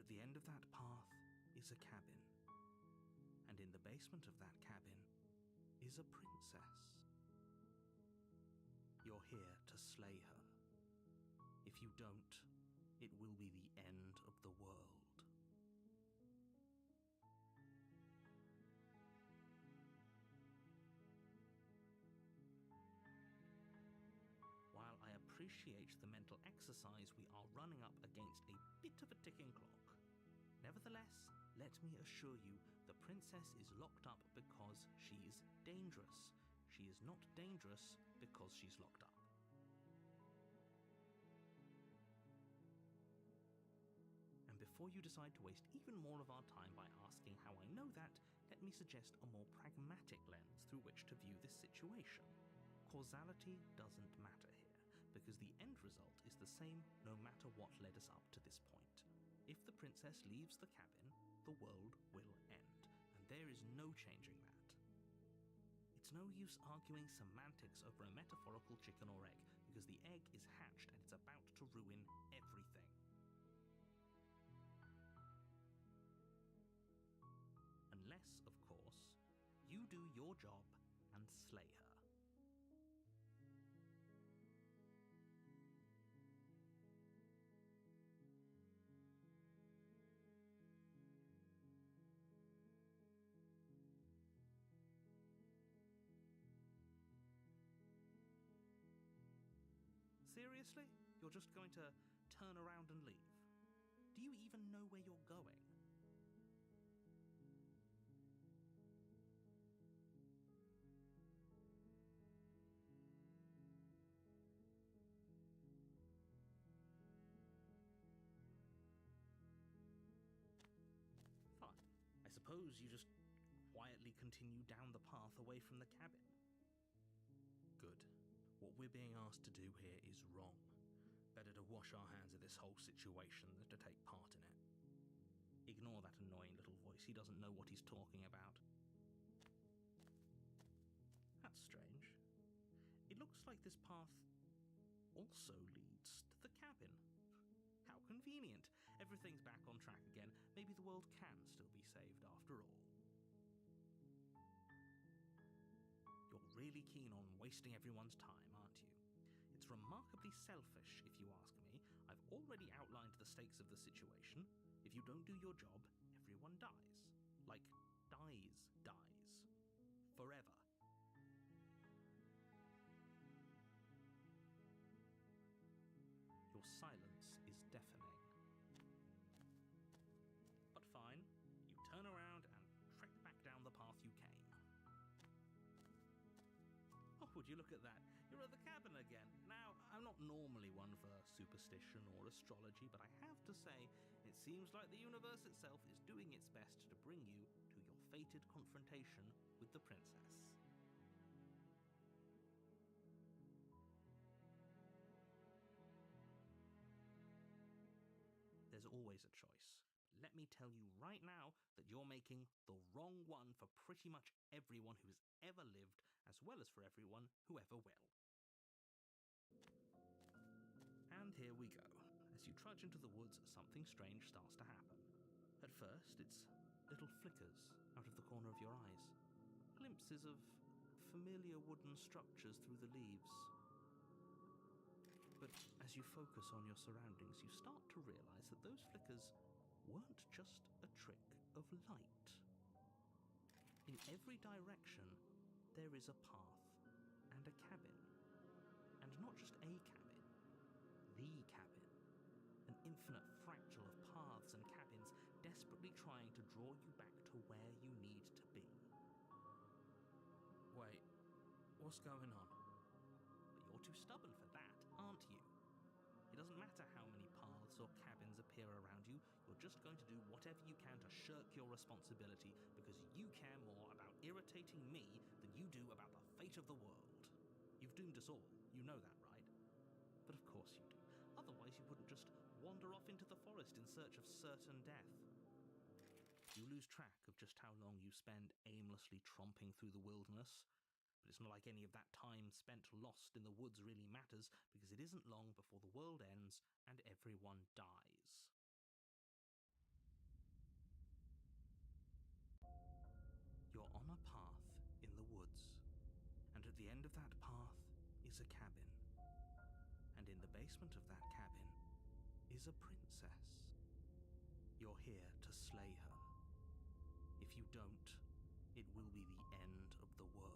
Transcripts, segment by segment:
at the end of that path is a cabin. And in the basement of that cabin is a princess. You're here to slay her. If you don't, it will be the end of the world. While I appreciate the mental exercise, we are running up against a bit of a ticking clock. Nevertheless, let me assure you, the princess is locked up because she's dangerous. She is not dangerous because she's locked up. And before you decide to waste even more of our time by asking how I know that, let me suggest a more pragmatic lens through which to view this situation. Causality doesn't matter here, because the end result is the same no matter what led us up to this point. If the princess leaves the cabin, the world will end, and there is no changing that. It's no use arguing semantics over a metaphorical chicken or egg, because the egg is hatched and it's about to ruin everything. Unless, of course, you do your job and slay her. Seriously? You're just going to turn around and leave? Do you even know where you're going? Fine. I suppose you just quietly continue down the path away from the cabin. Good. What we're being asked to do here is wrong. Better to wash our hands of this whole situation than to take part in it. Ignore that annoying little voice, he doesn't know what he's talking about. That's strange. It looks like this path also leads to the cabin. How convenient. Everything's back on track again. Maybe the world can still be saved after all. You're really keen on wasting everyone's time, aren't you? It's remarkably selfish, if you ask me. I've already outlined the stakes of the situation. If you don't do your job, everyone dies. Like, dies. Forever. Your silence is deafening. But fine, you turn around and trek back down the path you came. Oh, would you look at that? You're at the cabin again. Now, I'm not normally one for superstition or astrology, but I have to say, it seems like the universe itself is doing its best to bring you to your fated confrontation with the princess. There's always a choice. Let me tell you right now that you're making the wrong one for pretty much everyone who's ever lived, as well as for everyone who ever will. And here we go. As you trudge into the woods, something strange starts to happen. At first, it's little flickers out of the corner of your eyes. Glimpses of familiar wooden structures through the leaves. But as you focus on your surroundings, you start to realize that those flickers weren't just a trick of light. In every direction, there is a path and a cabin. And not just a cabin, the cabin. An infinite fractal of paths and cabins desperately trying to draw you back to where you need to be. Wait, what's going on? But you're too stubborn for that, aren't you? It doesn't matter how many paths or cabins appear around you, you're just going to do whatever you can to shirk your responsibility because you care more about irritating me than you do about the fate of the world. You've doomed us all, you know that, right? But of course you do. Otherwise you wouldn't just wander off into the forest in search of certain death. You lose track of just how long you spend aimlessly tromping through the wilderness. But it's not like any of that time spent lost in the woods really matters, because it isn't long before the world ends and everyone dies. is a cabin. And in the basement of that cabin is a princess. You're here to slay her. If you don't, it will be the end of the world.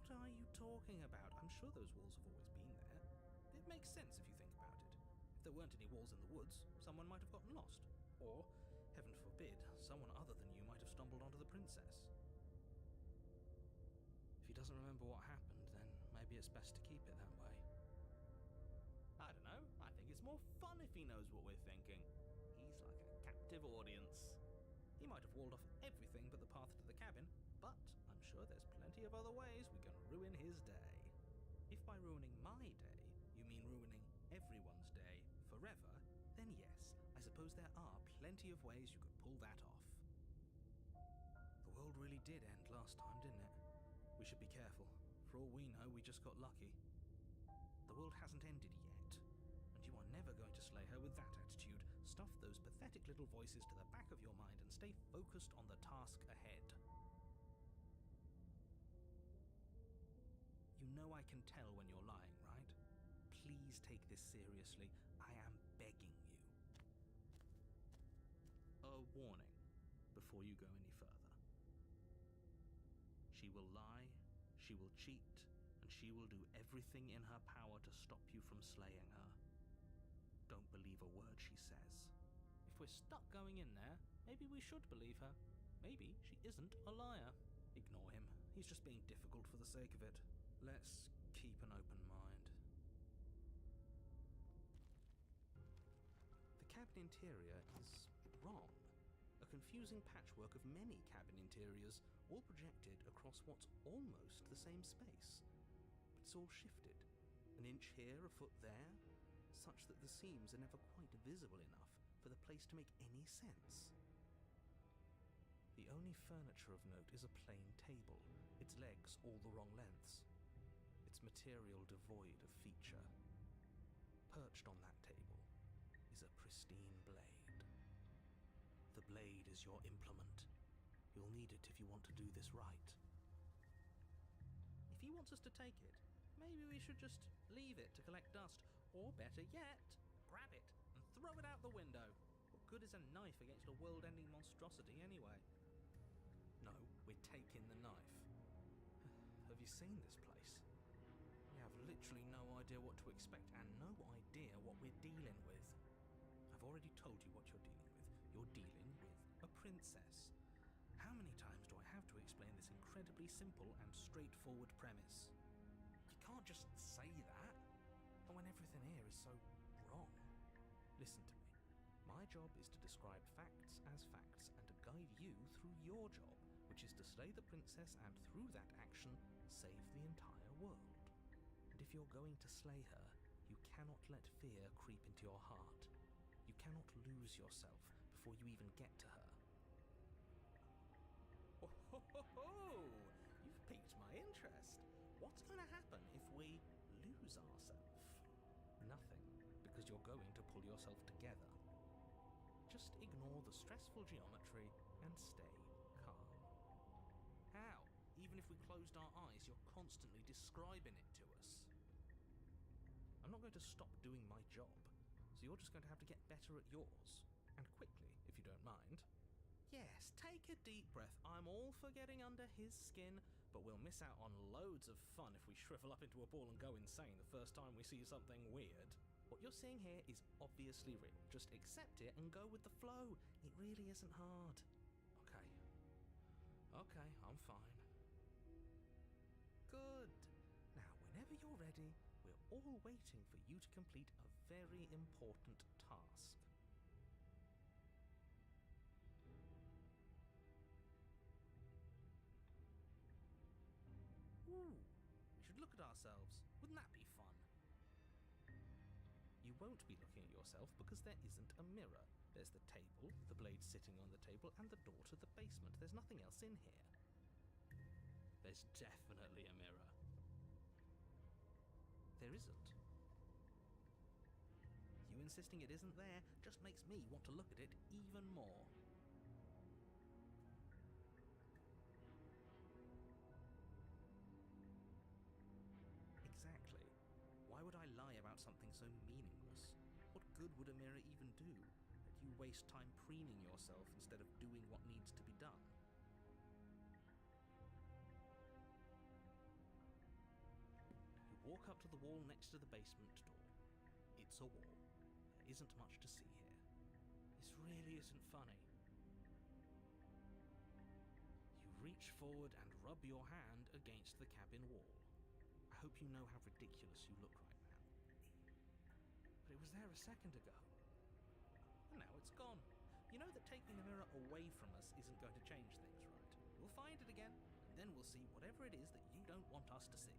What are you talking about? I'm sure those walls have always been there. It makes sense if you think about it. If there weren't any walls in the woods, someone might have gotten lost. Or, heaven forbid, someone other than you might have stumbled onto the princess. If he doesn't remember what happened, then maybe it's best to keep it that way. I don't know. I think it's more fun if he knows what we're thinking. He's like a captive audience. He might have walled off everything but the path to the cabin, but I'm sure there's plenty of other ways we can ruin his day. If by ruining my day, you mean ruining everyone's day forever, then yes, I suppose there are plenty of ways you could pull that off. The world really did end last time, didn't it? We should be careful. For all we know, we just got lucky. The world hasn't ended yet, and you are never going to slay her with that attitude. Stuff those pathetic little voices to the back of your mind and stay focused on the task ahead. You know I can tell when you're lying, right? Please take this seriously. I am begging you. A warning before you go any further. She will lie, she will cheat, and she will do everything in her power to stop you from slaying her. Don't believe a word she says. If we're stuck going in there, maybe we should believe her. Maybe she isn't a liar. Ignore him. He's just being difficult for the sake of it. Let's keep an open mind. The cabin interior is wrong. A confusing patchwork of many cabin interiors, all projected across what's almost the same space. But it's all shifted. An inch here, a foot there, such that the seams are never quite visible enough for the place to make any sense. The only furniture of note is a plain table, its legs all the wrong lengths. Its material devoid of feature. Perched on that table is a pristine blade. The blade is your implement. You'll need it if you want to do this right. If he wants us to take it, maybe we should just leave it to collect dust, or better yet, grab it and throw it out the window. What good is a knife against a world-ending monstrosity anyway? No, we're taking the knife. Have you seen this place? We have literally no idea what to expect and no idea what we're dealing with. I've already told you what you're dealing with. You're dealing with a princess. How many times do I have to explain this incredibly simple and straightforward premise? You can't just say that, when everything here is so wrong. Listen to me. My job is to describe facts as facts and to guide you through your job, which is to slay the princess and through that action, save the entire world. And if you're going to slay her, you cannot let fear creep into your heart. You cannot lose yourself before you even get to her. Oh, ho, ho, ho! You've piqued my interest. What's going to happen if we lose ourselves? Nothing, because you're going to pull yourself together. Just ignore the stressful geometry and stay calm. How? Even if we closed our eyes, you're constantly describing it to us. I'm not going to stop doing my job, so you're just going to have to get better at yours. And quickly, if you don't mind. Yes, take a deep breath. I'm all for getting under his skin, but we'll miss out on loads of fun if we shrivel up into a ball and go insane the first time we see something weird. What you're seeing here is obviously real. Just accept it and go with the flow. It really isn't hard. Okay, I'm fine. Good. Now, whenever you're ready, we're all waiting for you to complete a very important task. Ooh, we should look at ourselves. Wouldn't that be fun? You won't be looking at yourself because there isn't a mirror. There's the table, the blade sitting on the table, and the door to the basement. There's nothing else in here. There's definitely a mirror. There isn't. You insisting it isn't there just makes me want to look at it even more. Exactly. Why would I lie about something so meaningless? What good would a mirror even do? That you waste time preening yourself instead of doing what needs to be done? You walk up to the wall next to the basement door. It's a wall. There isn't much to see here. This really isn't funny. You reach forward and rub your hand against the cabin wall. I hope you know how ridiculous you look right now. But it was there a second ago. And now it's gone. You know that taking the mirror away from us isn't going to change things, right? We'll find it again, and then we'll see whatever it is that you don't want us to see.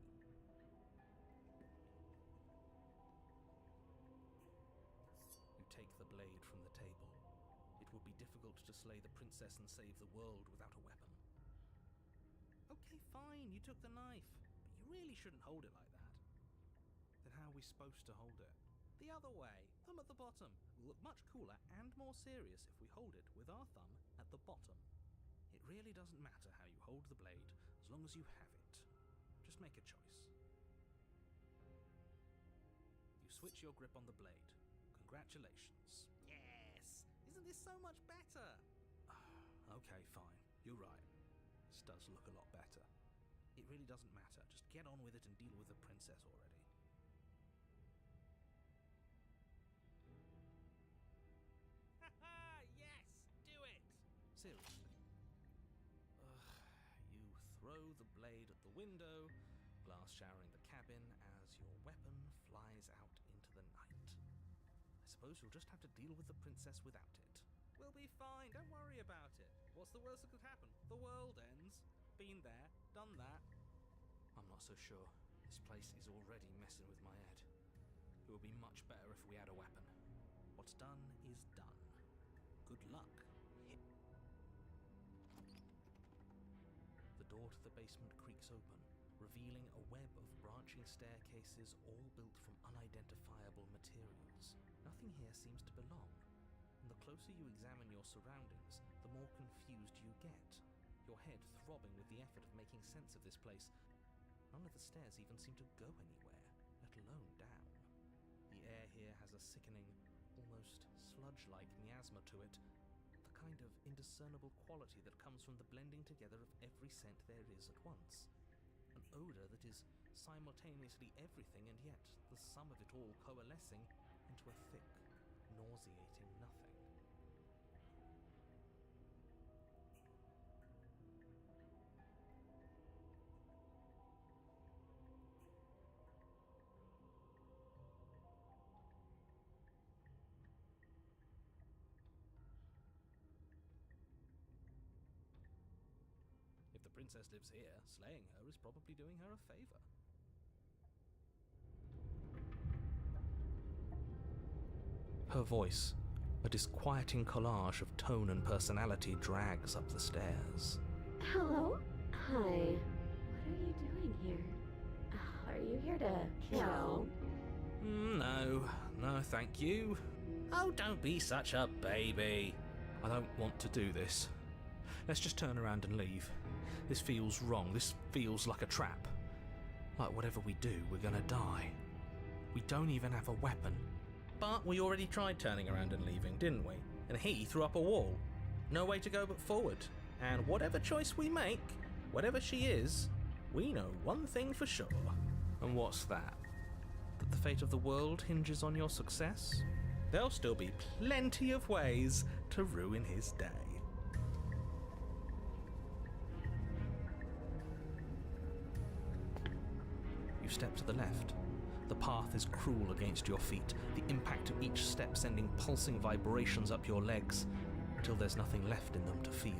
You take the blade from the table. It would be difficult to slay the princess and save the world without a weapon. Okay, fine, you took the knife. You really shouldn't hold it like that. Then how are we supposed to hold it? The other way, thumb at the bottom. Will look much cooler and more serious if we hold it with our thumb at the bottom. It really doesn't matter how you hold the blade, as long as you have it. Just make a choice. You switch your grip on the blade. Congratulations. Yes! Isn't this so much better? Okay, fine. You're right. This does look a lot better. It really doesn't matter. Just get on with it and deal with the princess already. Haha! Yes! Do it! Seriously. You throw the blade at the window, glass showering the cabin as your weapon flies out into the night. I suppose you'll just have to deal with the princess without it. We'll be fine. Don't worry about it. What's the worst that could happen? The world ends. Been there, done that. I'm not so sure. This place is already messing with my head. It would be much better if we had a weapon. What's done is done. Good luck. Hit. The door to the basement creaks open, revealing a web of branching staircases all built from unidentifiable materials. Nothing here seems to belong. And the closer you examine your surroundings, the more confused you get. Your head throbbing with the effort of making sense of this place. None of the stairs even seem to go anywhere, let alone down. The air here has a sickening, almost sludge-like miasma to it, the kind of indiscernible quality that comes from the blending together of every scent there is at once. An odor that is simultaneously everything and yet the sum of it all coalescing into a thick, nauseating nothing. If the princess lives here, slaying her is probably doing her a favor. Her voice, a disquieting collage of tone and personality, drags up the stairs. Hello? Hi. What are you doing here? Are you here to kill? No, thank you. Oh, don't be such a baby. I don't want to do this. Let's just turn around and leave. This feels wrong. This feels like a trap. Like whatever we do, we're gonna die. We don't even have a weapon. But we already tried turning around and leaving, didn't we? And he threw up a wall. No way to go but forward. And whatever choice we make, whatever she is, we know one thing for sure. And what's that? That the fate of the world hinges on your success? There'll still be plenty of ways to ruin his day. You step to the left. The path is cruel against your feet, the impact of each step sending pulsing vibrations up your legs, until there's nothing left in them to feel.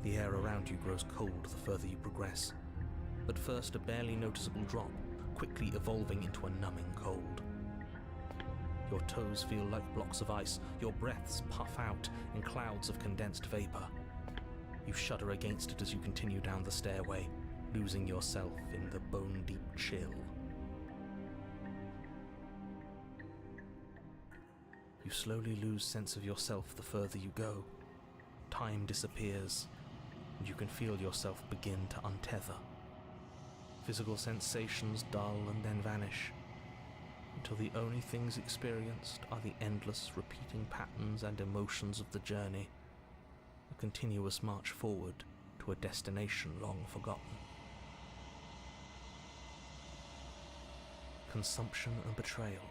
The air around you grows cold the further you progress. At first a barely noticeable drop, quickly evolving into a numbing cold. Your toes feel like blocks of ice. Your breaths puff out in clouds of condensed vapor. You shudder against it as you continue down the stairway, losing yourself in the bone-deep chill. You slowly lose sense of yourself the further you go. Time disappears, and you can feel yourself begin to untether. Physical sensations dull and then vanish, until the only things experienced are the endless repeating patterns and emotions of the journey, a continuous march forward to a destination long forgotten. Consumption and betrayal,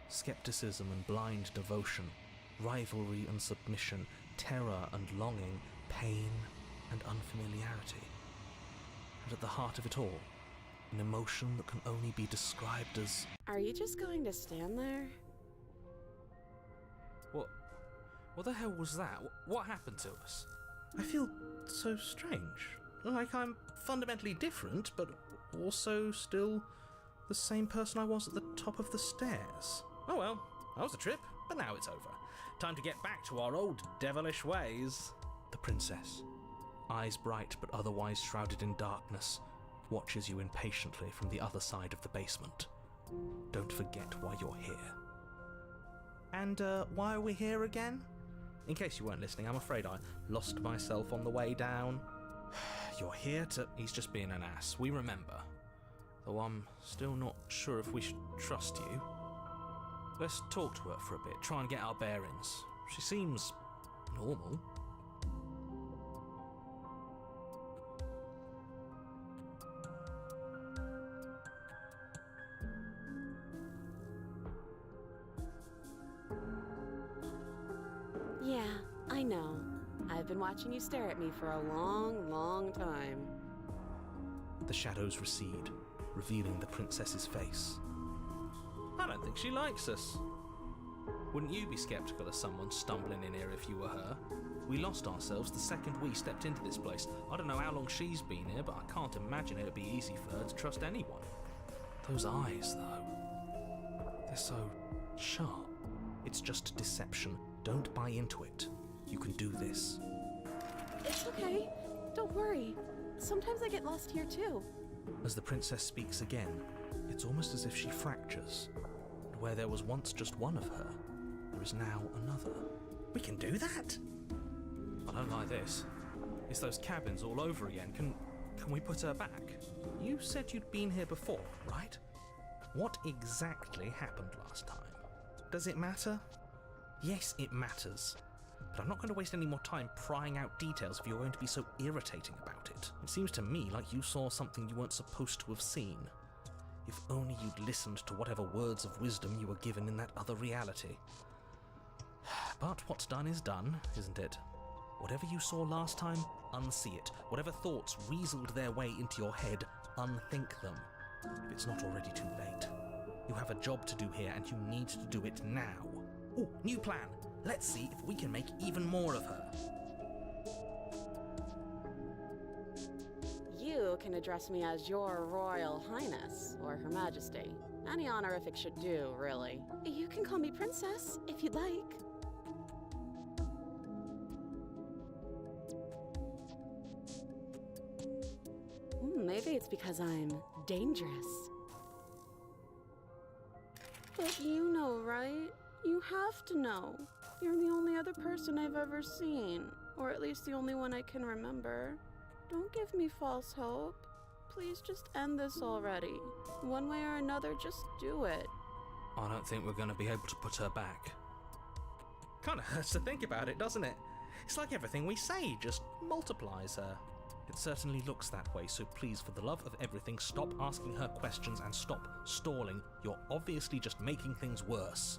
skepticism and blind devotion, rivalry and submission, terror and longing, pain and unfamiliarity. And at the heart of it all, an emotion that can only be described as... Are you just going to stand there? What the hell was that? What happened to us? I feel so strange. Like I'm fundamentally different, but also still the same person I was at the top of the stairs. Oh well, that was a trip, but now it's over. Time to get back to our old devilish ways. The princess, eyes bright but otherwise shrouded in darkness, watches you impatiently from the other side of the basement. Don't forget why you're here. And why are we here again? In case you weren't listening, I'm afraid I lost myself on the way down. You're here to... He's just being an ass, we remember. Though I'm still not sure if we should trust you. Let's talk to her for a bit, try and get our bearings. She seems normal. Yeah, I know. I've been watching you stare at me for a long, long time. The shadows recede, revealing the princess's face. I don't think she likes us. Wouldn't you be skeptical of someone stumbling in here if you were her? We lost ourselves the second we stepped into this place. I don't know how long she's been here, but I can't imagine it'd be easy for her to trust anyone. Those eyes, though. They're so sharp. It's just deception. Don't buy into it. You can do this. It's okay. Don't worry. Sometimes I get lost here too. As the princess speaks again, it's almost as if she fractures. And where there was once just one of her, there is now another. We can do that? I don't like this. It's those cabins all over again. Can we put her back? You said you'd been here before, right? What exactly happened last time? Does it matter? Yes, it matters. But I'm not going to waste any more time prying out details if you're going to be so irritating about it. It seems to me like you saw something you weren't supposed to have seen. If only you'd listened to whatever words of wisdom you were given in that other reality. But what's done is done, isn't it? Whatever you saw last time, unsee it. Whatever thoughts weaseled their way into your head, unthink them. If it's not already too late. You have a job to do here, and you need to do it now. Oh, new plan. Let's see if we can make even more of her. You can address me as Your Royal Highness, or Her Majesty. Any honorific should do, really. You can call me Princess, if you'd like. Maybe it's because I'm dangerous. But you know, right? You have to know. You're the only other person I've ever seen, or at least the only one I can remember. Don't give me false hope. Please just end this already. One way or another, just do it. I don't think we're going to be able to put her back. Kind of hurts to think about it, doesn't it? It's like everything we say just multiplies her. It certainly looks that way, so please, for the love of everything, stop asking her questions and stop stalling. You're obviously just making things worse.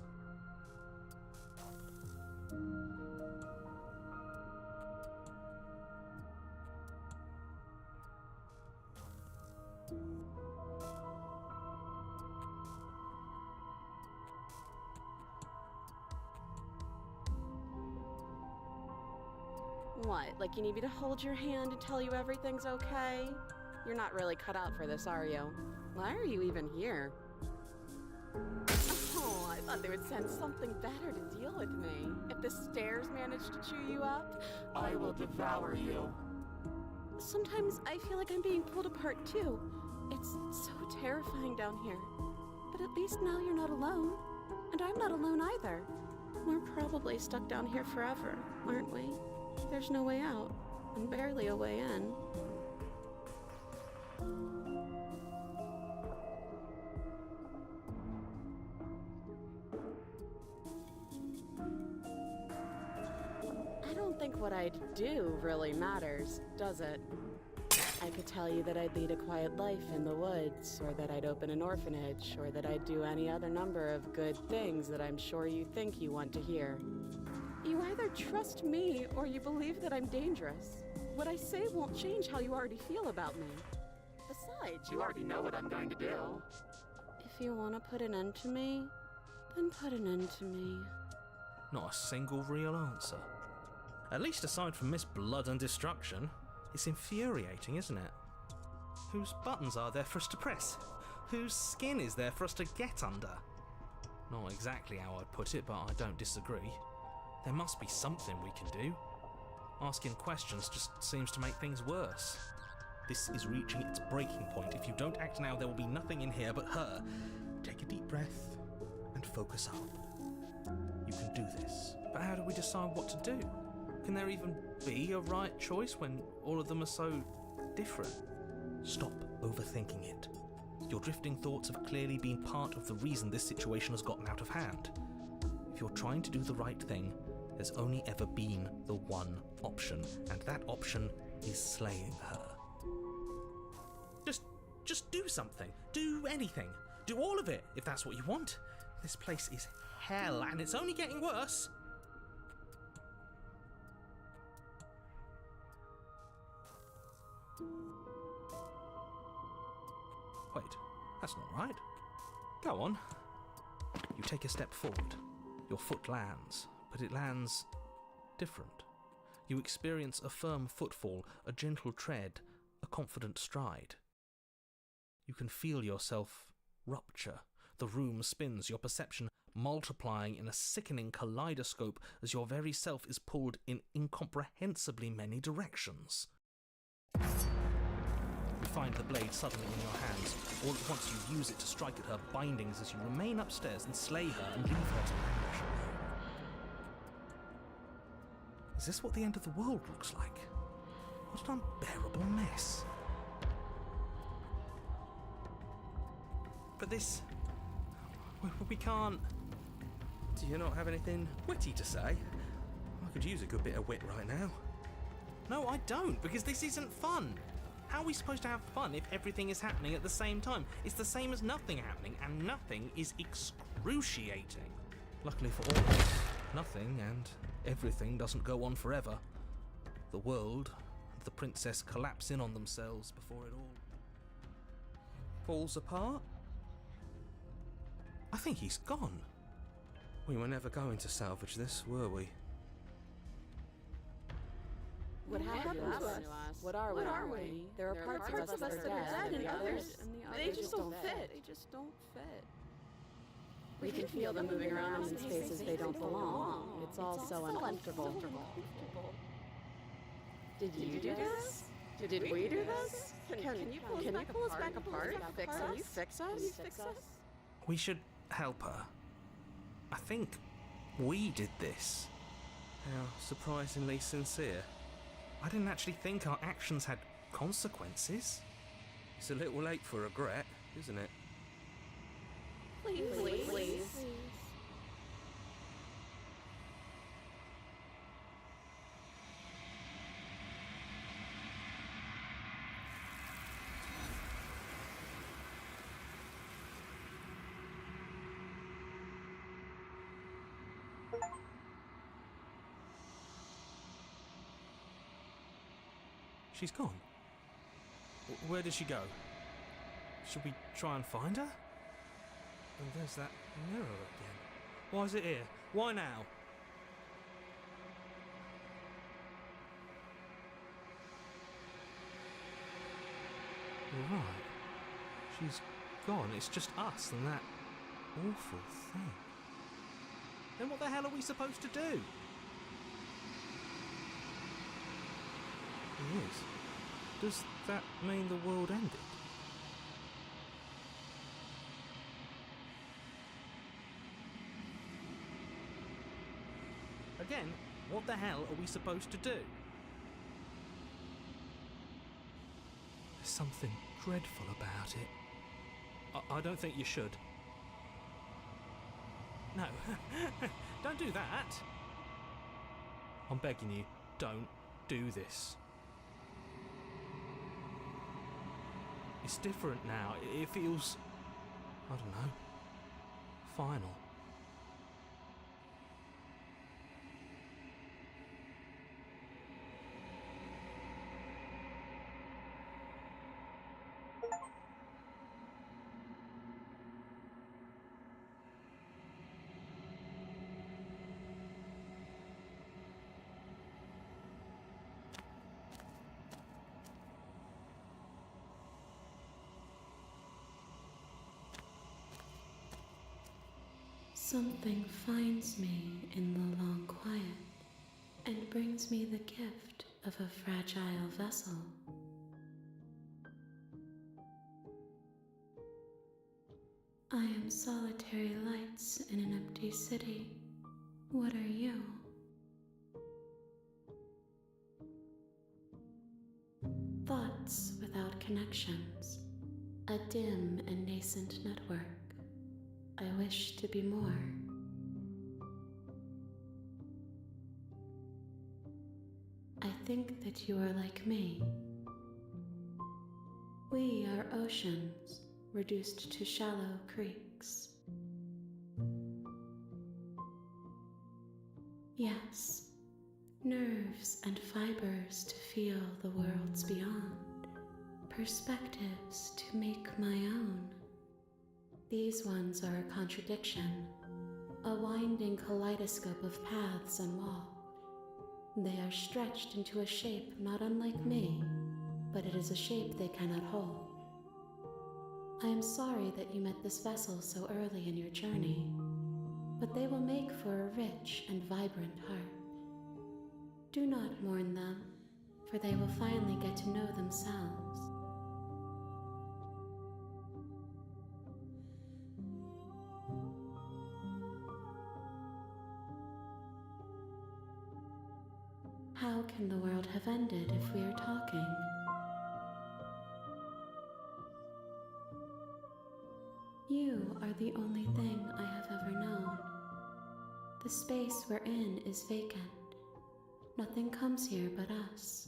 What, like you need me to hold your hand and tell you everything's okay? You're not really cut out for this, are you? Why are you even here? Oh, I've thought they would send something better to deal with me. If the stairs managed to chew you up, I will devour you. sometimes I feel like I'm being pulled apart too. It's so terrifying down here. But at least now you're not alone. And I'm not alone either. We're probably stuck down here forever, aren't we? There's no way out, and barely a way in. I don't think what I'd do really matters, does it? I could tell you that I'd lead a quiet life in the woods, or that I'd open an orphanage, or that I'd do any other number of good things that I'm sure you think you want to hear. You either trust me, or you believe that I'm dangerous. What I say won't change how you already feel about me. Besides, You already know what I'm going to do. if you want to put an end to me, then put an end to me. Not a single real answer. At least aside from Miss Blood and Destruction. It's infuriating, isn't it? Whose buttons are there for us to press? Whose skin is there for us to get under? Not exactly how I'd put it, but I don't disagree. There must be something we can do. Asking questions just seems to make things worse. This is reaching its breaking point. If you don't act now, there will be nothing in here but her. Take a deep breath and focus up. You can do this. But how do we decide what to do? Can there even be a right choice when all of them are so different? Stop overthinking it. Your drifting thoughts have clearly been part of the reason this situation has gotten out of hand. If you're trying to do the right thing, there's only ever been the one option, and that option is slaying her. Just do something. Do anything. Do all of it, if that's what you want. This place is hell, and it's only getting worse. Wait, that's not right. Go on. You take a step forward. Your foot lands, but it lands different. You experience a firm footfall, a gentle tread, a confident stride. You can feel yourself rupture. The room spins, your perception multiplying in a sickening kaleidoscope as your very self is pulled in incomprehensibly many directions. You find the blade suddenly in your hands. All at once you use it to strike at her bindings as you remain upstairs and slay her and leave her to languish alone. Is this what the end of the world looks like? What an unbearable mess. But this... we can't... Do you not have anything witty to say? I could use a good bit of wit right now. No, I don't, because this isn't fun. How are we supposed to have fun if everything is happening at the same time? It's the same as nothing happening, and nothing is excruciating. Luckily for all of us, nothing and everything doesn't go on forever. The world and the princess collapse in on themselves before it all falls apart. I think he's gone. We were never going to salvage this, were we? What happened to us? What are we? There are parts of us that are dead, and the others, they just don't fit. They just don't fit. We can feel them moving around in spaces they don't belong. It's all so uncomfortable. Did you do this? Did we do this? Can you pull us back apart? Can you fix us? We should help her. I think we did this. How surprisingly sincere. I didn't actually think our actions had consequences. It's a little late for regret, isn't it? Please. She's gone. Where did she go? Should we try and find her? Oh, there's that mirror again. Why is it here? Why now? Right. She's gone. It's just us and that awful thing. Then what the hell are we supposed to do? Yes. Does that mean the world ended? Again, what the hell are we supposed to do? There's something dreadful about it. I don't think you should. No, don't do that. I'm begging you, don't do this. It's different now. It feels, I don't know, final. Something finds me in the long quiet and brings me the gift of a fragile vessel. I am solitary lights in an empty city. What are you? Thoughts without connections, a dim and nascent network. I wish to be more. I think that you are like me. We are oceans reduced to shallow creeks. Yes, nerves and fibers to feel the worlds beyond, perspectives to make my own. These ones are a contradiction, a winding kaleidoscope of paths and walk. They are stretched into a shape not unlike me, but it is a shape they cannot hold. I am sorry that you met this vessel so early in your journey, but they will make for a rich and vibrant heart. Do not mourn them, for they will finally get to know themselves. How can the world have ended if we are talking? You are the only thing I have ever known. The space we're in is vacant. Nothing comes here but us.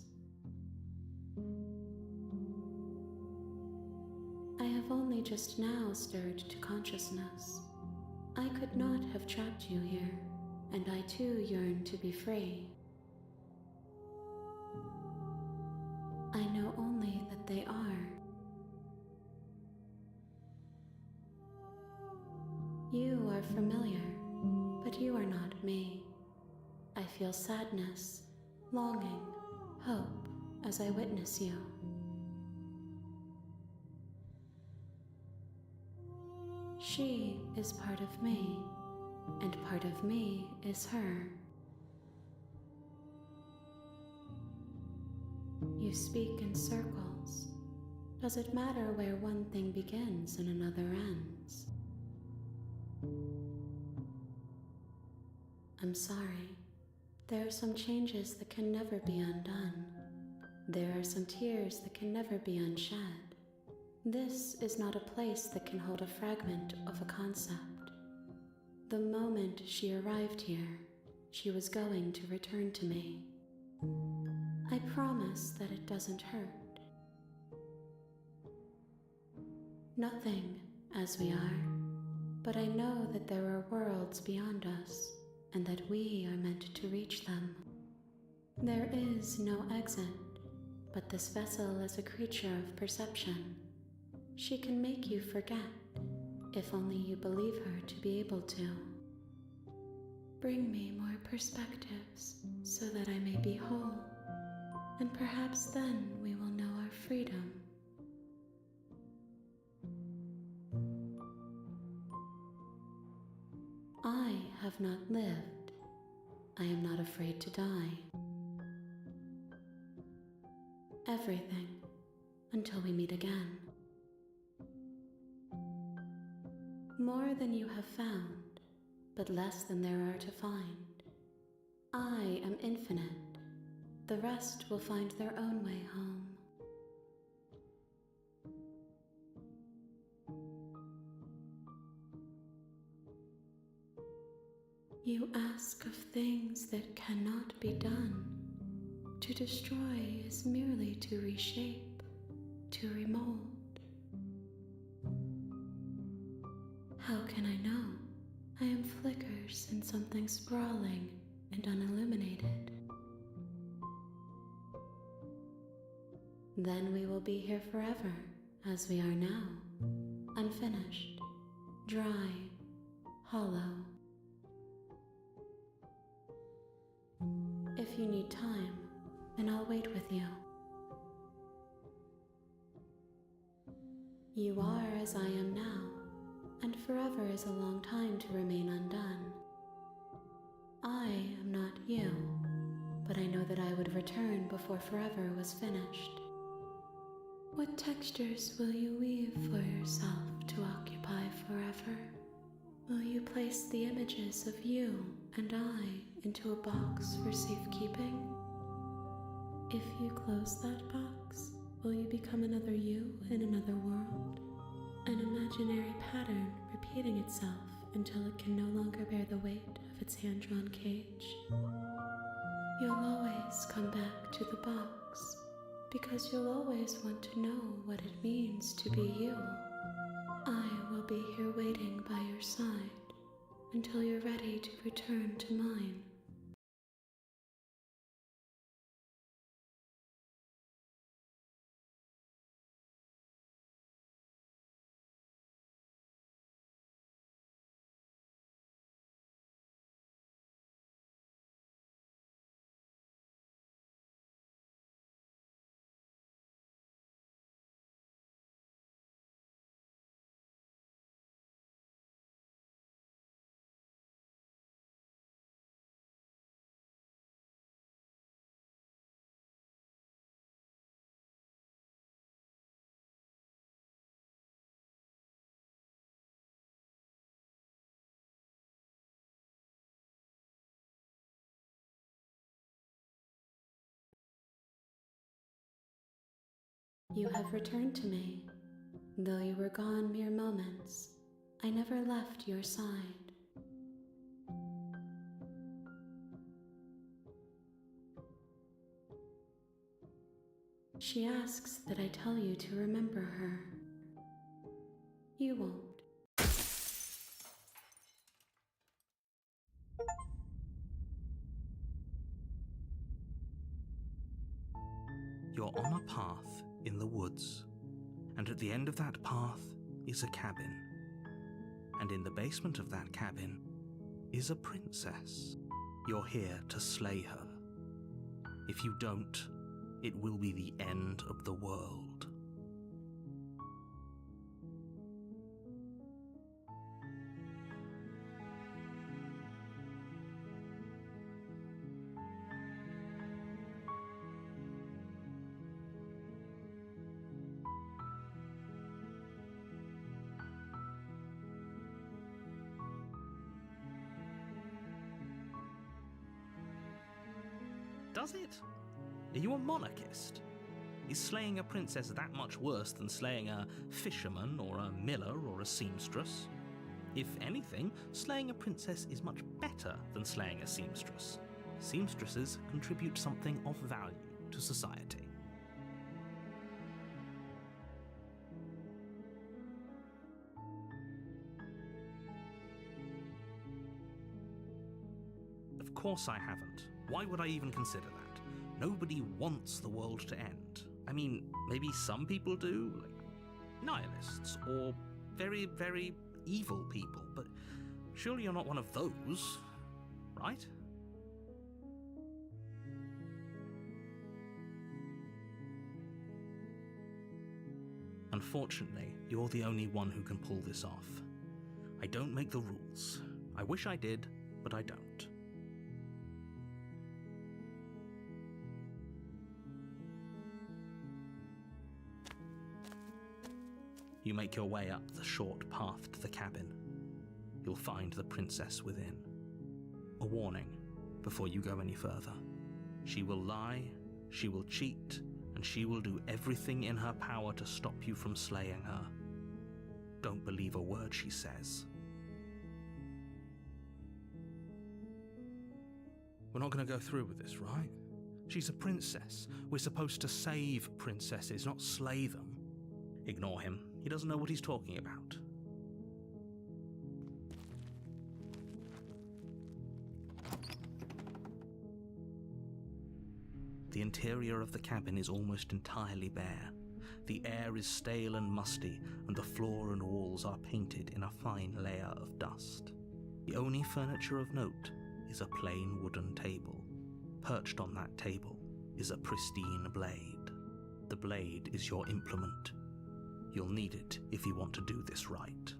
I have only just now stirred to consciousness. I could not have trapped you here, and I too yearn to be free. I know only that they are. You are familiar, but you are not me. I feel sadness, longing, hope as I witness you. She is part of me, and part of me is her. You speak in circles. Does it matter where one thing begins and another ends? I'm sorry. There are some changes that can never be undone. There are some tears that can never be unshed. This is not a place that can hold a fragment of a concept. The moment she arrived here, she was going to return to me. I promise that it doesn't hurt. Nothing, as we are, but I know that there are worlds beyond us, and that we are meant to reach them. There is no exit, but this vessel is a creature of perception. She can make you forget, if only you believe her to be able to. Bring me more perspectives, so that I may be whole. And perhaps then we will know our freedom. I have have not lived, I am not afraid to die. Everything, until we meet again. More than you have found, but less than there are to find. I am infinite. The rest will find their own way home. You ask of things that cannot be done. To destroy is merely to reshape, to remold. How can I know? I am flickers in something sprawling and unilluminated. Then we will be here forever, as we are now, unfinished, dry, hollow. If you need time, then I'll wait with you. You are as I am now, and forever is a long time to remain undone. I am not you, but I know that I would return before forever was finished. What textures will you weave for yourself to occupy forever? Will you place the images of you and I into a box for safekeeping? If you close that box, will you become another you in another world? An imaginary pattern repeating itself until it can no longer bear the weight of its hand-drawn cage? You'll always come back to the box, because you'll always want to know what it means to be you. I will be here waiting by your side until you're ready to return to mine. You have returned to me. Though you were gone mere moments, I never left your side. She asks that I tell you to remember her. You won't. You're on a path in the woods, and at the end of that path is a cabin. And in the basement of that cabin is a princess. You're here to slay her. If you don't, it will be the end of the world. Does it? Are you a monarchist? Is slaying a princess that much worse than slaying a fisherman or a miller or a seamstress? If anything, slaying a princess is much better than slaying a seamstress. Seamstresses contribute something of value to society. Of course I haven't. Why would I even consider that? Nobody wants the world to end. I mean, maybe some people do, like nihilists or very, very evil people, but surely you're not one of those, right? Unfortunately, you're the only one who can pull this off. I don't make the rules. I wish I did, but I don't. You make your way up the short path to the cabin. You'll find the princess within. A warning before you go any further. She will lie, she will cheat, and she will do everything in her power to stop you from slaying her. Don't believe a word she says. We're not going to go through with this, right? She's a princess. We're supposed to save princesses, not slay them. Ignore him. He doesn't know what he's talking about. The interior of the cabin is almost entirely bare. The air is stale and musty, and the floor and walls are painted in a fine layer of dust. The only furniture of note is a plain wooden table. Perched on that table is a pristine blade. The blade is your implement. You'll need it if you want to do this right.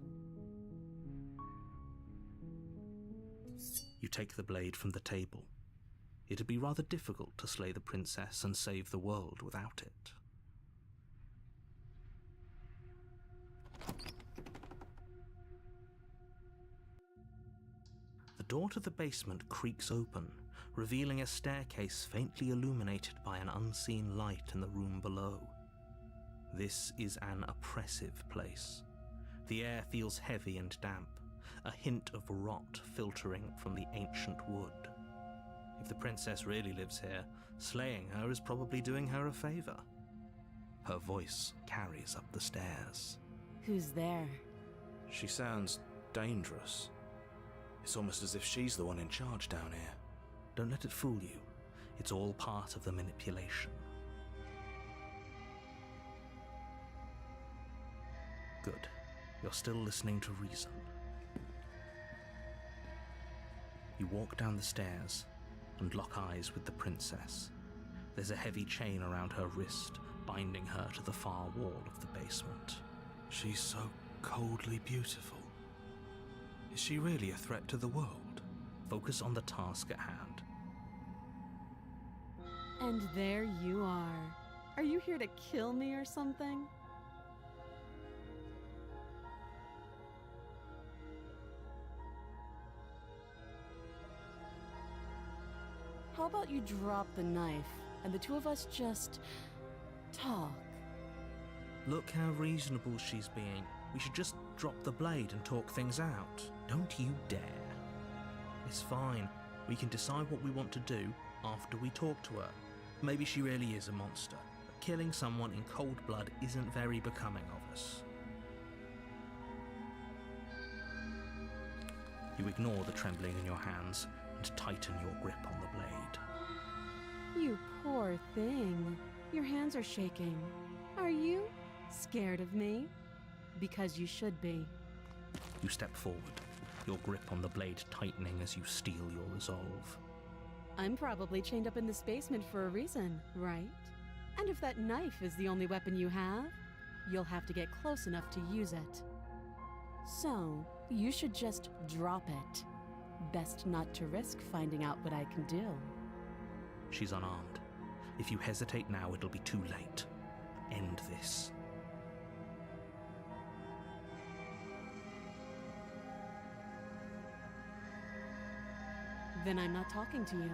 You take the blade from the table. It'd be rather difficult to slay the princess and save the world without it. The door to the basement creaks open, revealing a staircase faintly illuminated by an unseen light in the room below. This is an oppressive place. The air feels heavy and damp, a hint of rot filtering from the ancient wood. If the princess really lives here, slaying her is probably doing her a favor. Her voice carries up the stairs. Who's there? She sounds dangerous. It's almost as if she's the one in charge down here. Don't let it fool you. It's all part of the manipulation. Good. You're still listening to reason. You walk down the stairs and lock eyes with the princess. There's a heavy chain around her wrist, binding her to the far wall of the basement. She's so coldly beautiful. Is she really a threat to the world? Focus on the task at hand. And there you are. Are you here to kill me or something? How about you drop the knife, and the two of us just talk? Look how reasonable she's being. We should just drop the blade and talk things out. Don't you dare. It's fine. We can decide what we want to do after we talk to her. Maybe she really is a monster, but killing someone in cold blood isn't very becoming of us. You ignore the trembling in your hands and tighten your grip on the blade. You poor thing. Your hands are shaking. Are you scared of me? Because you should be. You step forward, your grip on the blade tightening as you steel your resolve. I'm probably chained up in this basement for a reason, right? And if that knife is the only weapon you have, you'll have to get close enough to use it. So, you should just drop it. Best not to risk finding out what I can do. She's unarmed. If you hesitate now, it'll be too late. End this. Then I'm not talking to you.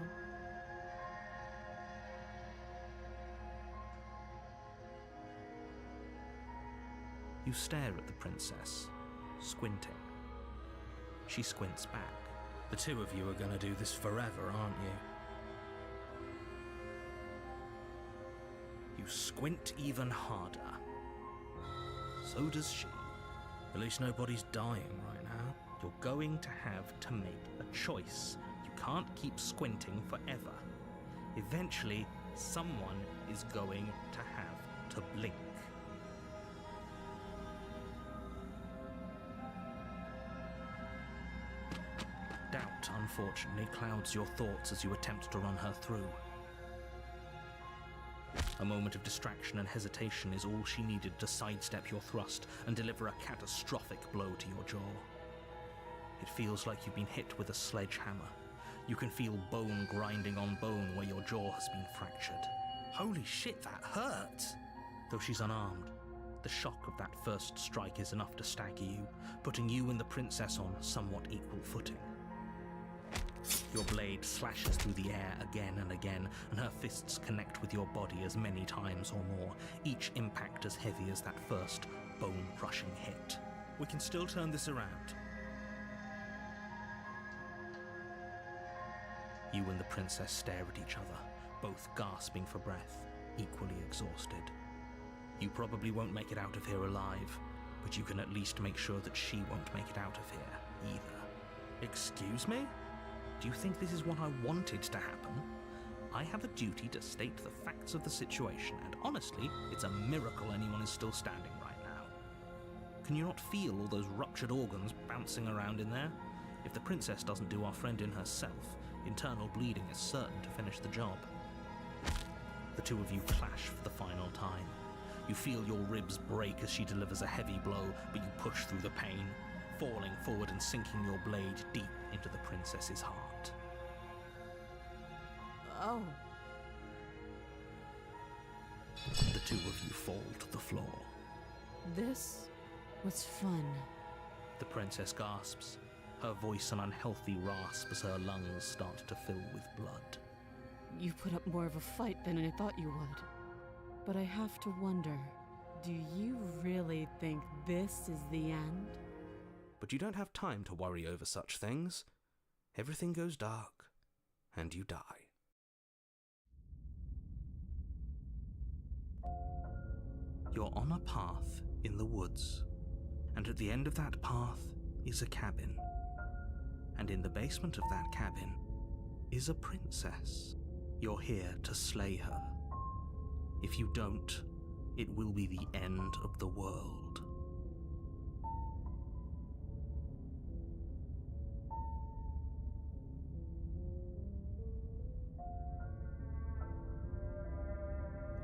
You stare at the princess, squinting. She squints back. The two of you are gonna do this forever, aren't you? You squint even harder. So does she. At least nobody's dying right now. You're going to have to make a choice. You can't keep squinting forever. Eventually, someone is going to have to blink. Doubt, unfortunately, clouds your thoughts as you attempt to run her through. A moment of distraction and hesitation is all she needed to sidestep your thrust and deliver a catastrophic blow to your jaw. It feels like you've been hit with a sledgehammer. You can feel bone grinding on bone where your jaw has been fractured. Holy shit, that hurt! Though she's unarmed, the shock of that first strike is enough to stagger you, putting you and the princess on somewhat equal footing. Your blade slashes through the air again and again, and her fists connect with your body as many times or more, each impact as heavy as that first bone-crushing hit. We can still turn this around. You and the princess stare at each other, both gasping for breath, equally exhausted. You probably won't make it out of here alive, but you can at least make sure that she won't make it out of here, either. Excuse me? Do you think this is what I wanted to happen? I have a duty to state the facts of the situation, and honestly, it's a miracle anyone is still standing right now. Can you not feel all those ruptured organs bouncing around in there? If the princess doesn't do our friend in herself, internal bleeding is certain to finish the job. The two of you clash for the final time. You feel your ribs break as she delivers a heavy blow, but you push through the pain, falling forward and sinking your blade deep into the princess's heart. Oh. The two of you fall to the floor. This was fun. The princess gasps, her voice an unhealthy rasp as her lungs start to fill with blood. You put up more of a fight than I thought you would. But I have to wonder, do you really think this is the end? But you don't have time to worry over such things. Everything goes dark, and you die. You're on a path in the woods, and at the end of that path is a cabin. And in the basement of that cabin is a princess. You're here to slay her. If you don't, it will be the end of the world.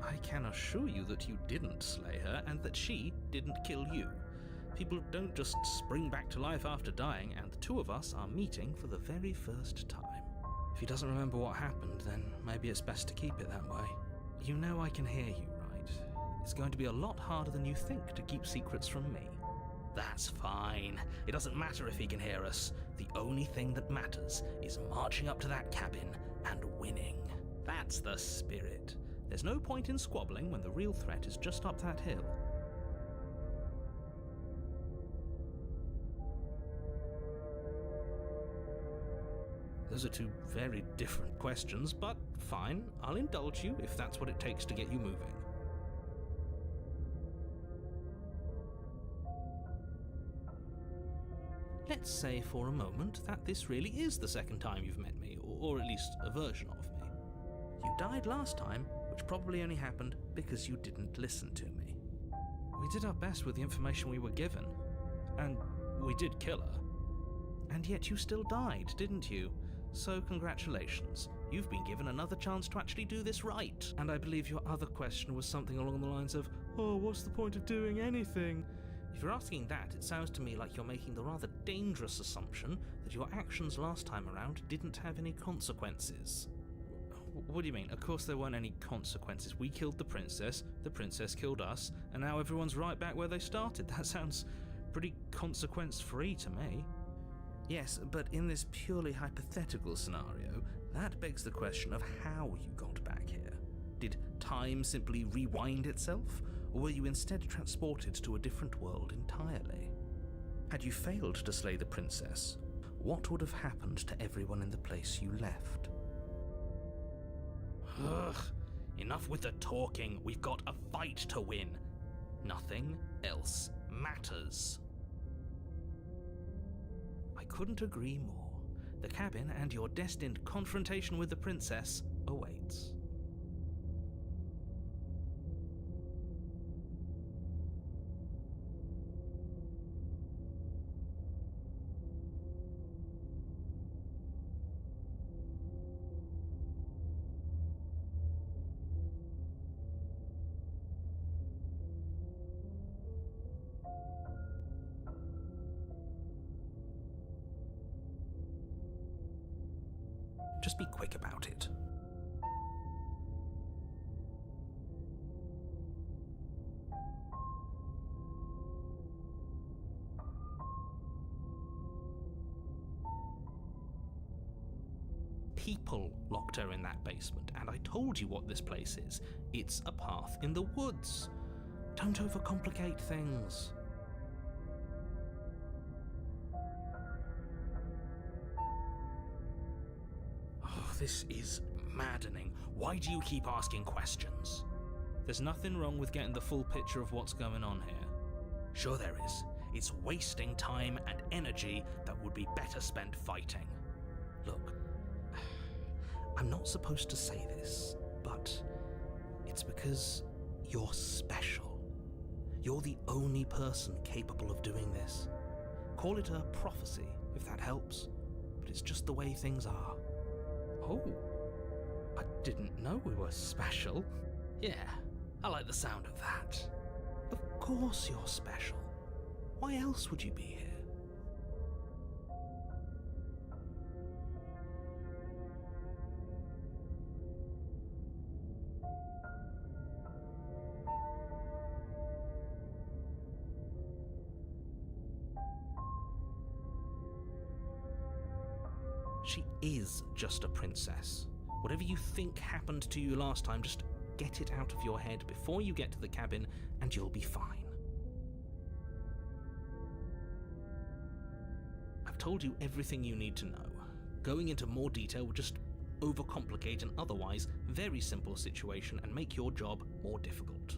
I can assure you that you didn't slay her and that she didn't kill you. People don't just spring back to life after dying, and the two of us are meeting for the very first time. If he doesn't remember what happened, then maybe it's best to keep it that way. You know I can hear you, right? It's going to be a lot harder than you think to keep secrets from me. That's fine. It doesn't matter if he can hear us. The only thing that matters is marching up to that cabin and winning. That's the spirit. There's no point in squabbling when the real threat is just up that hill. Those are two very different questions, but fine, I'll indulge you if that's what it takes to get you moving. Let's say for a moment that this really is the second time you've met me, or at least a version of me. You died last time, which probably only happened because you didn't listen to me. We did our best with the information we were given, and we did kill her. And yet you still died, didn't you? So congratulations, you've been given another chance to actually do this right. And I believe your other question was something along the lines of, oh, what's the point of doing anything? If you're asking that, it sounds to me like you're making the rather dangerous assumption that your actions last time around didn't have any consequences. What do you mean? Of course there weren't any consequences. We killed the princess killed us, and now everyone's right back where they started. That sounds pretty consequence-free to me. Yes, but in this purely hypothetical scenario, that begs the question of how you got back here. Did time simply rewind itself, or were you instead transported to a different world entirely? Had you failed to slay the princess, what would have happened to everyone in the place you left? Ugh, enough with the talking. We've got a fight to win. Nothing else matters. I couldn't agree more. The cabin and your destined confrontation with the princess awaits. be quick about it. People locked her in that basement, and I told you what this place is. It's a path in the woods. Don't overcomplicate things. Oh, this is maddening. Why do you keep asking questions? There's nothing wrong with getting the full picture of what's going on here. Sure there is. It's wasting time and energy that would be better spent fighting. Look, I'm not supposed to say this, but it's because you're special. You're the only person capable of doing this. Call it a prophecy, if that helps, but it's just the way things are. Oh, I didn't know we were special. Yeah, I like the sound of that. Of course you're special. Why else would you be here? She is just a princess. Whatever you think happened to you last time, just get it out of your head before you get to the cabin and you'll be fine. I've told you everything you need to know. Going into more detail would just overcomplicate an otherwise very simple situation and make your job more difficult.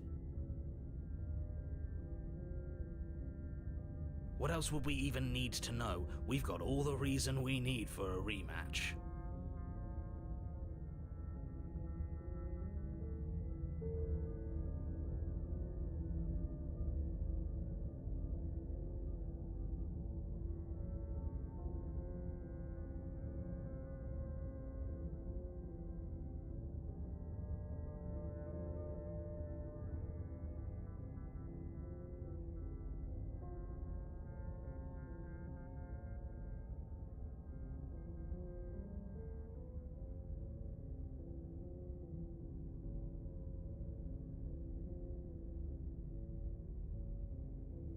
What else would we even need to know? We've got all the reason we need for a rematch.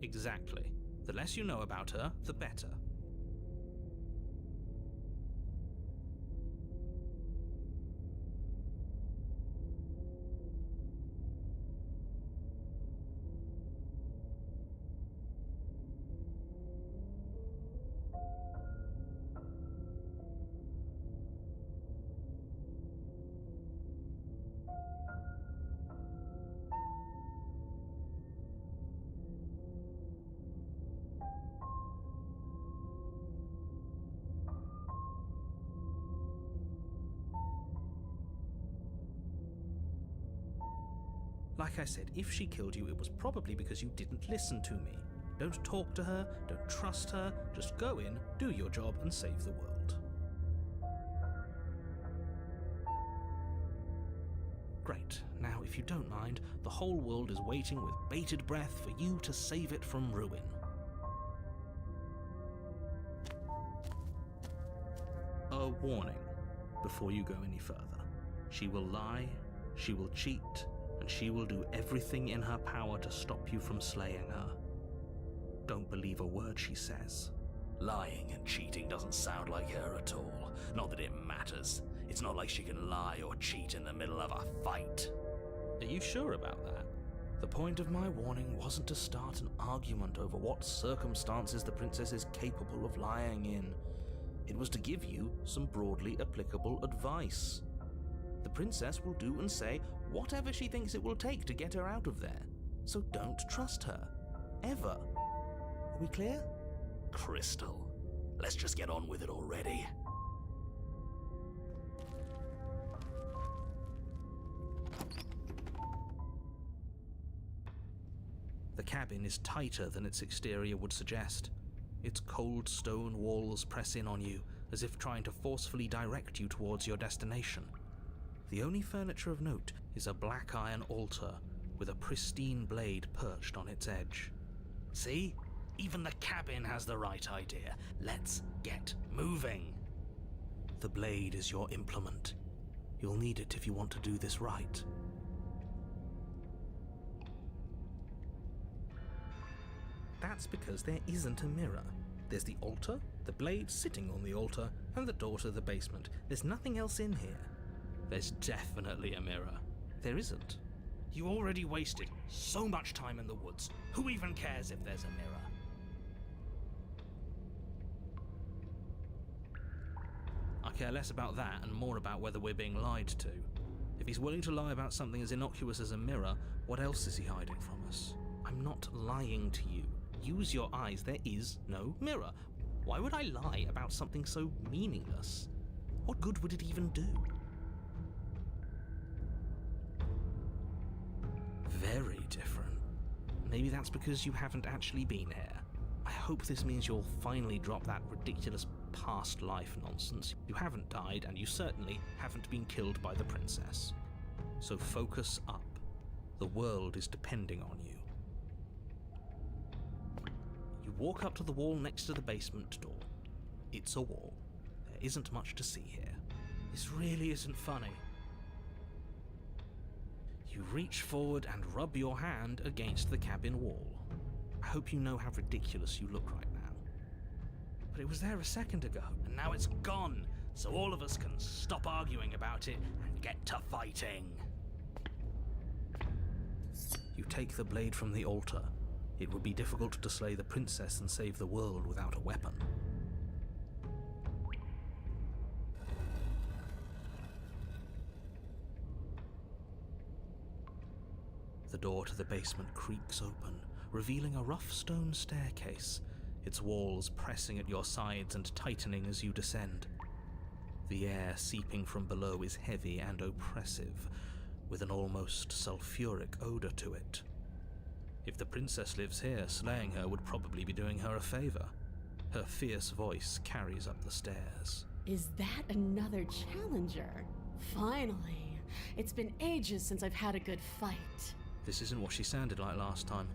Exactly. The less you know about her, the better. Like I said, if she killed you, it was probably because you didn't listen to me. Don't talk to her, don't trust her, just go in, do your job, and save the world. Great. Now, if you don't mind, the whole world is waiting with bated breath for you to save it from ruin. A warning before you go any further. She will lie, she will cheat, and she will do everything in her power to stop you from slaying her. Don't believe a word she says. Lying and cheating doesn't sound like her at all. Not that it matters. It's not like she can lie or cheat in the middle of a fight. Are you sure about that? The point of my warning wasn't to start an argument over what circumstances the princess is capable of lying in. It was to give you some broadly applicable advice. The princess will do and say whatever she thinks it will take to get her out of there. So don't trust her. Ever. Are we clear? Crystal, let's just get on with it already. The cabin is tighter than its exterior would suggest. Its cold stone walls press in on you, as if trying to forcefully direct you towards your destination. The only furniture of note is a black iron altar with a pristine blade perched on its edge. See? Even the cabin has the right idea. Let's get moving. The blade is your implement. You'll need it if you want to do this right. That's because there isn't a mirror. There's the altar, the blade sitting on the altar, and the door to the basement. There's nothing else in here. There's definitely a mirror. There isn't. You already wasted so much time in the woods. Who even cares if there's a mirror? I care less about that and more about whether we're being lied to. If he's willing to lie about something as innocuous as a mirror, what else is he hiding from us? I'm not lying to you. Use your eyes. There is no mirror. Why would I lie about something so meaningless? What good would it even do? Very different. Maybe that's because you haven't actually been here. I hope this means you'll finally drop that ridiculous past life nonsense. You haven't died, and you certainly haven't been killed by the princess. So focus up. The world is depending on you. You walk up to the wall next to the basement door. It's a wall. There isn't much to see here. This really isn't funny. You reach forward and rub your hand against the cabin wall. I hope you know how ridiculous you look right now. But it was there a second ago, and now it's gone, so all of us can stop arguing about it and get to fighting. You take the blade from the altar. It would be difficult to slay the princess and save the world without a weapon. The door to the basement creaks open, revealing a rough stone staircase, its walls pressing at your sides and tightening as you descend. The air seeping from below is heavy and oppressive, with an almost sulfuric odor to it. If the princess lives here, slaying her would probably be doing her a favor. Her fierce voice carries up the stairs. Is that another challenger? Finally! It's been ages since I've had a good fight. This isn't what she sounded like last time.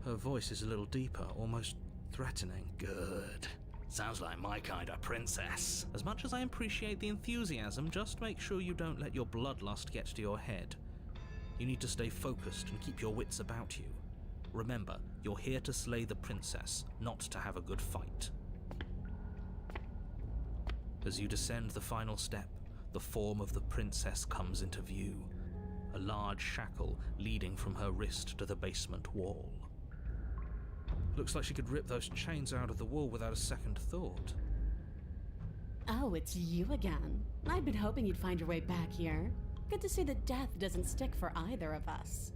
Her voice is a little deeper, almost threatening. Good. Sounds like my kind of princess. As much as I appreciate the enthusiasm, just make sure you don't let your bloodlust get to your head. You need to stay focused and keep your wits about you. Remember, you're here to slay the princess, not to have a good fight. As you descend the final step, the form of the princess comes into view. A large shackle leading from her wrist to the basement wall. Looks like she could rip those chains out of the wall without a second thought. Oh, it's you again. I've been hoping you'd find your way back here. Good to see that death doesn't stick for either of us.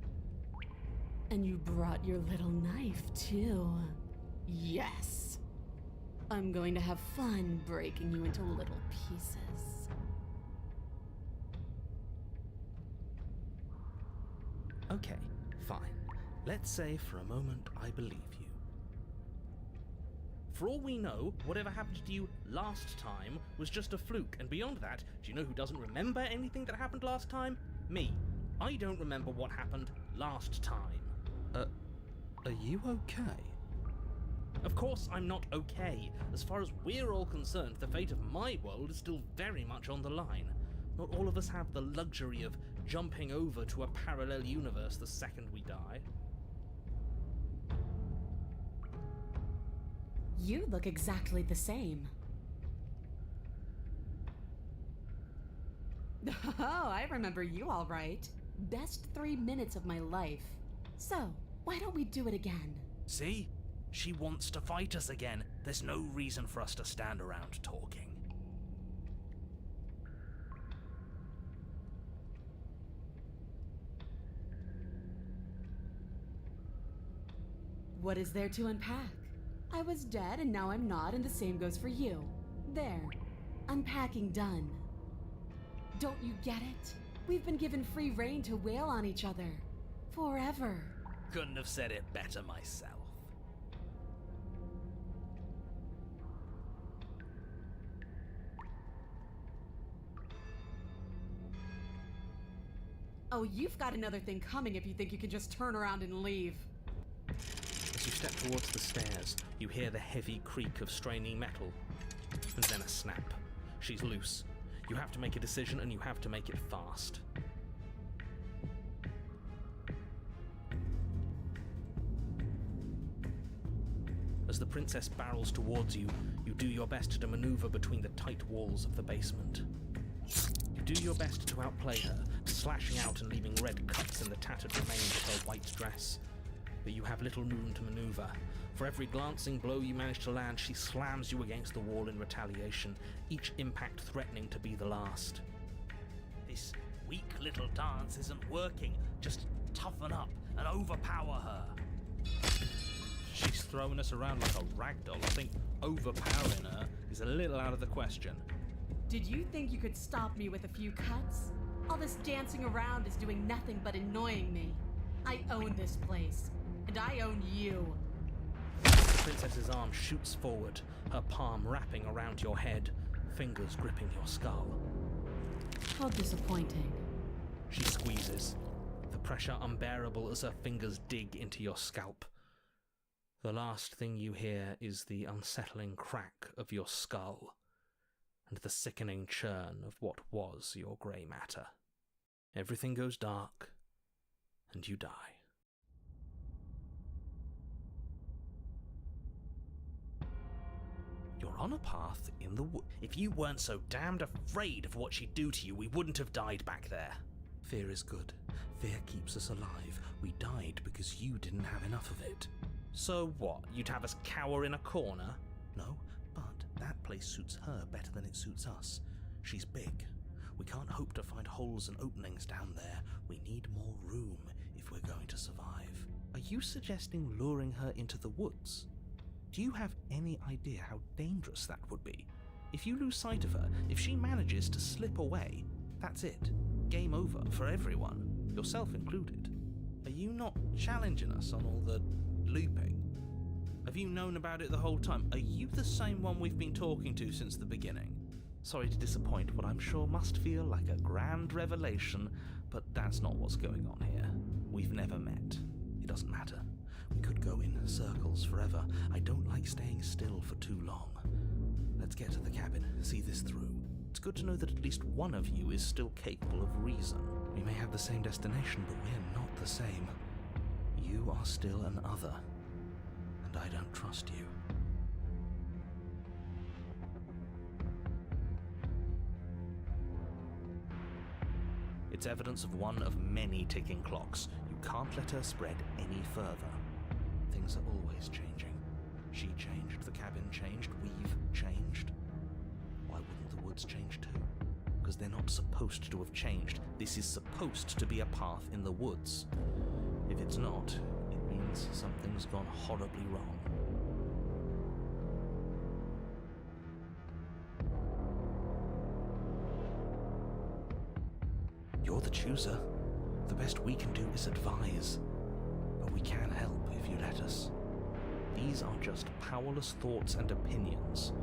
And you brought your little knife, too. Yes. I'm going to have fun breaking you into little pieces. Okay, fine. Let's say for a moment I believe you. For all we know, whatever happened to you last time was just a fluke, and beyond that, do you know who doesn't remember anything that happened last time? Me. I don't remember what happened last time. Are you okay? Of course I'm not okay. As far as we're all concerned, the fate of my world is still very much on the line. Not all of us have the luxury of jumping over to a parallel universe the second we die. You look exactly the same. Oh, I remember you all right. Best 3 minutes of my life. So, why don't we do it again? See? She wants to fight us again. There's no reason for us to stand around talking. What is there to unpack? I was dead and now I'm not, and the same goes for you. There. Unpacking done. Don't you get it? We've been given free rein to wail on each other. Forever. Couldn't have said it better myself. Oh, you've got another thing coming if you think you can just turn around and leave. As you step towards the stairs, you hear the heavy creak of straining metal, and then a snap. She's loose. You have to make a decision, and you have to make it fast. As the princess barrels towards you, you do your best to maneuver between the tight walls of the basement. You do your best to outplay her, slashing out and leaving red cuts in the tattered remains of her white dress. But you have little room to maneuver. For every glancing blow you manage to land, she slams you against the wall in retaliation, each impact threatening to be the last. This weak little dance isn't working. Just toughen up and overpower her. She's throwing us around like a ragdoll. I think overpowering her is a little out of the question. Did you think you could stop me with a few cuts? All this dancing around is doing nothing but annoying me. I own this place, and I own you. The princess's arm shoots forward, her palm wrapping around your head, fingers gripping your skull. How disappointing. She squeezes, the pressure unbearable as her fingers dig into your scalp. The last thing you hear is the unsettling crack of your skull, and the sickening churn of what was your grey matter. Everything goes dark, and you die. You're on a path in the wood. If you weren't so damned afraid of what she'd do to you, we wouldn't have died back there. Fear is good. Fear keeps us alive. We died because you didn't have enough of it. So what? You'd have us cower in a corner? No, but that place suits her better than it suits us. She's big. We can't hope to find holes and openings down there. We need more room if we're going to survive. Are you suggesting luring her into the woods? Do you have any idea how dangerous that would be? If you lose sight of her, if she manages to slip away, that's it. Game over for everyone, yourself included. Are you not challenging us on all the looping? Have you known about it the whole time? Are you the same one we've been talking to since the beginning? Sorry to disappoint what I'm sure must feel like a grand revelation, but that's not what's going on here. We've never met. It doesn't matter. We could go in circles forever. I don't like staying still for too long. Let's get to the cabin, see this through. It's good to know that at least one of you is still capable of reason. We may have the same destination, but we're not the same. You are still an other, and I don't trust you. It's evidence of one of many ticking clocks. You can't let her spread any further. Things are always changing. She changed, the cabin changed, we've changed. Why wouldn't the woods change too? Because they're not supposed to have changed. This is supposed to be a path in the woods. If it's not, it means something's gone horribly wrong. You're the chooser. The best we can do is advise. But we can help if you let us. These are just powerless thoughts and opinions.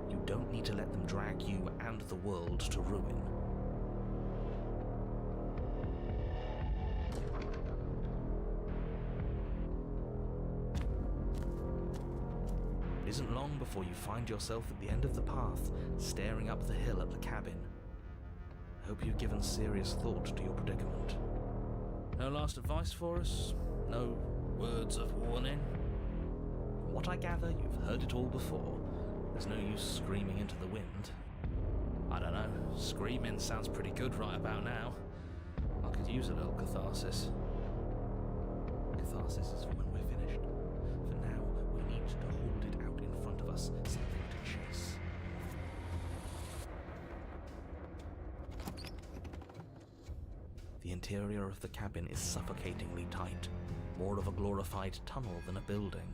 You don't need to let them drag you and the world to ruin. It isn't long before you find yourself at the end of the path, staring up the hill at the cabin. I hope you've given serious thought to your predicament. No last advice for us? No words of warning? From what I gather, you've heard it all before. There's no use screaming into the wind. I don't know, screaming sounds pretty good right about now. I could use a little catharsis. Catharsis is for when we're finished. For now, we need to hold it out in front of us, something to chase. The interior of the cabin is suffocatingly tight, more of a glorified tunnel than a building.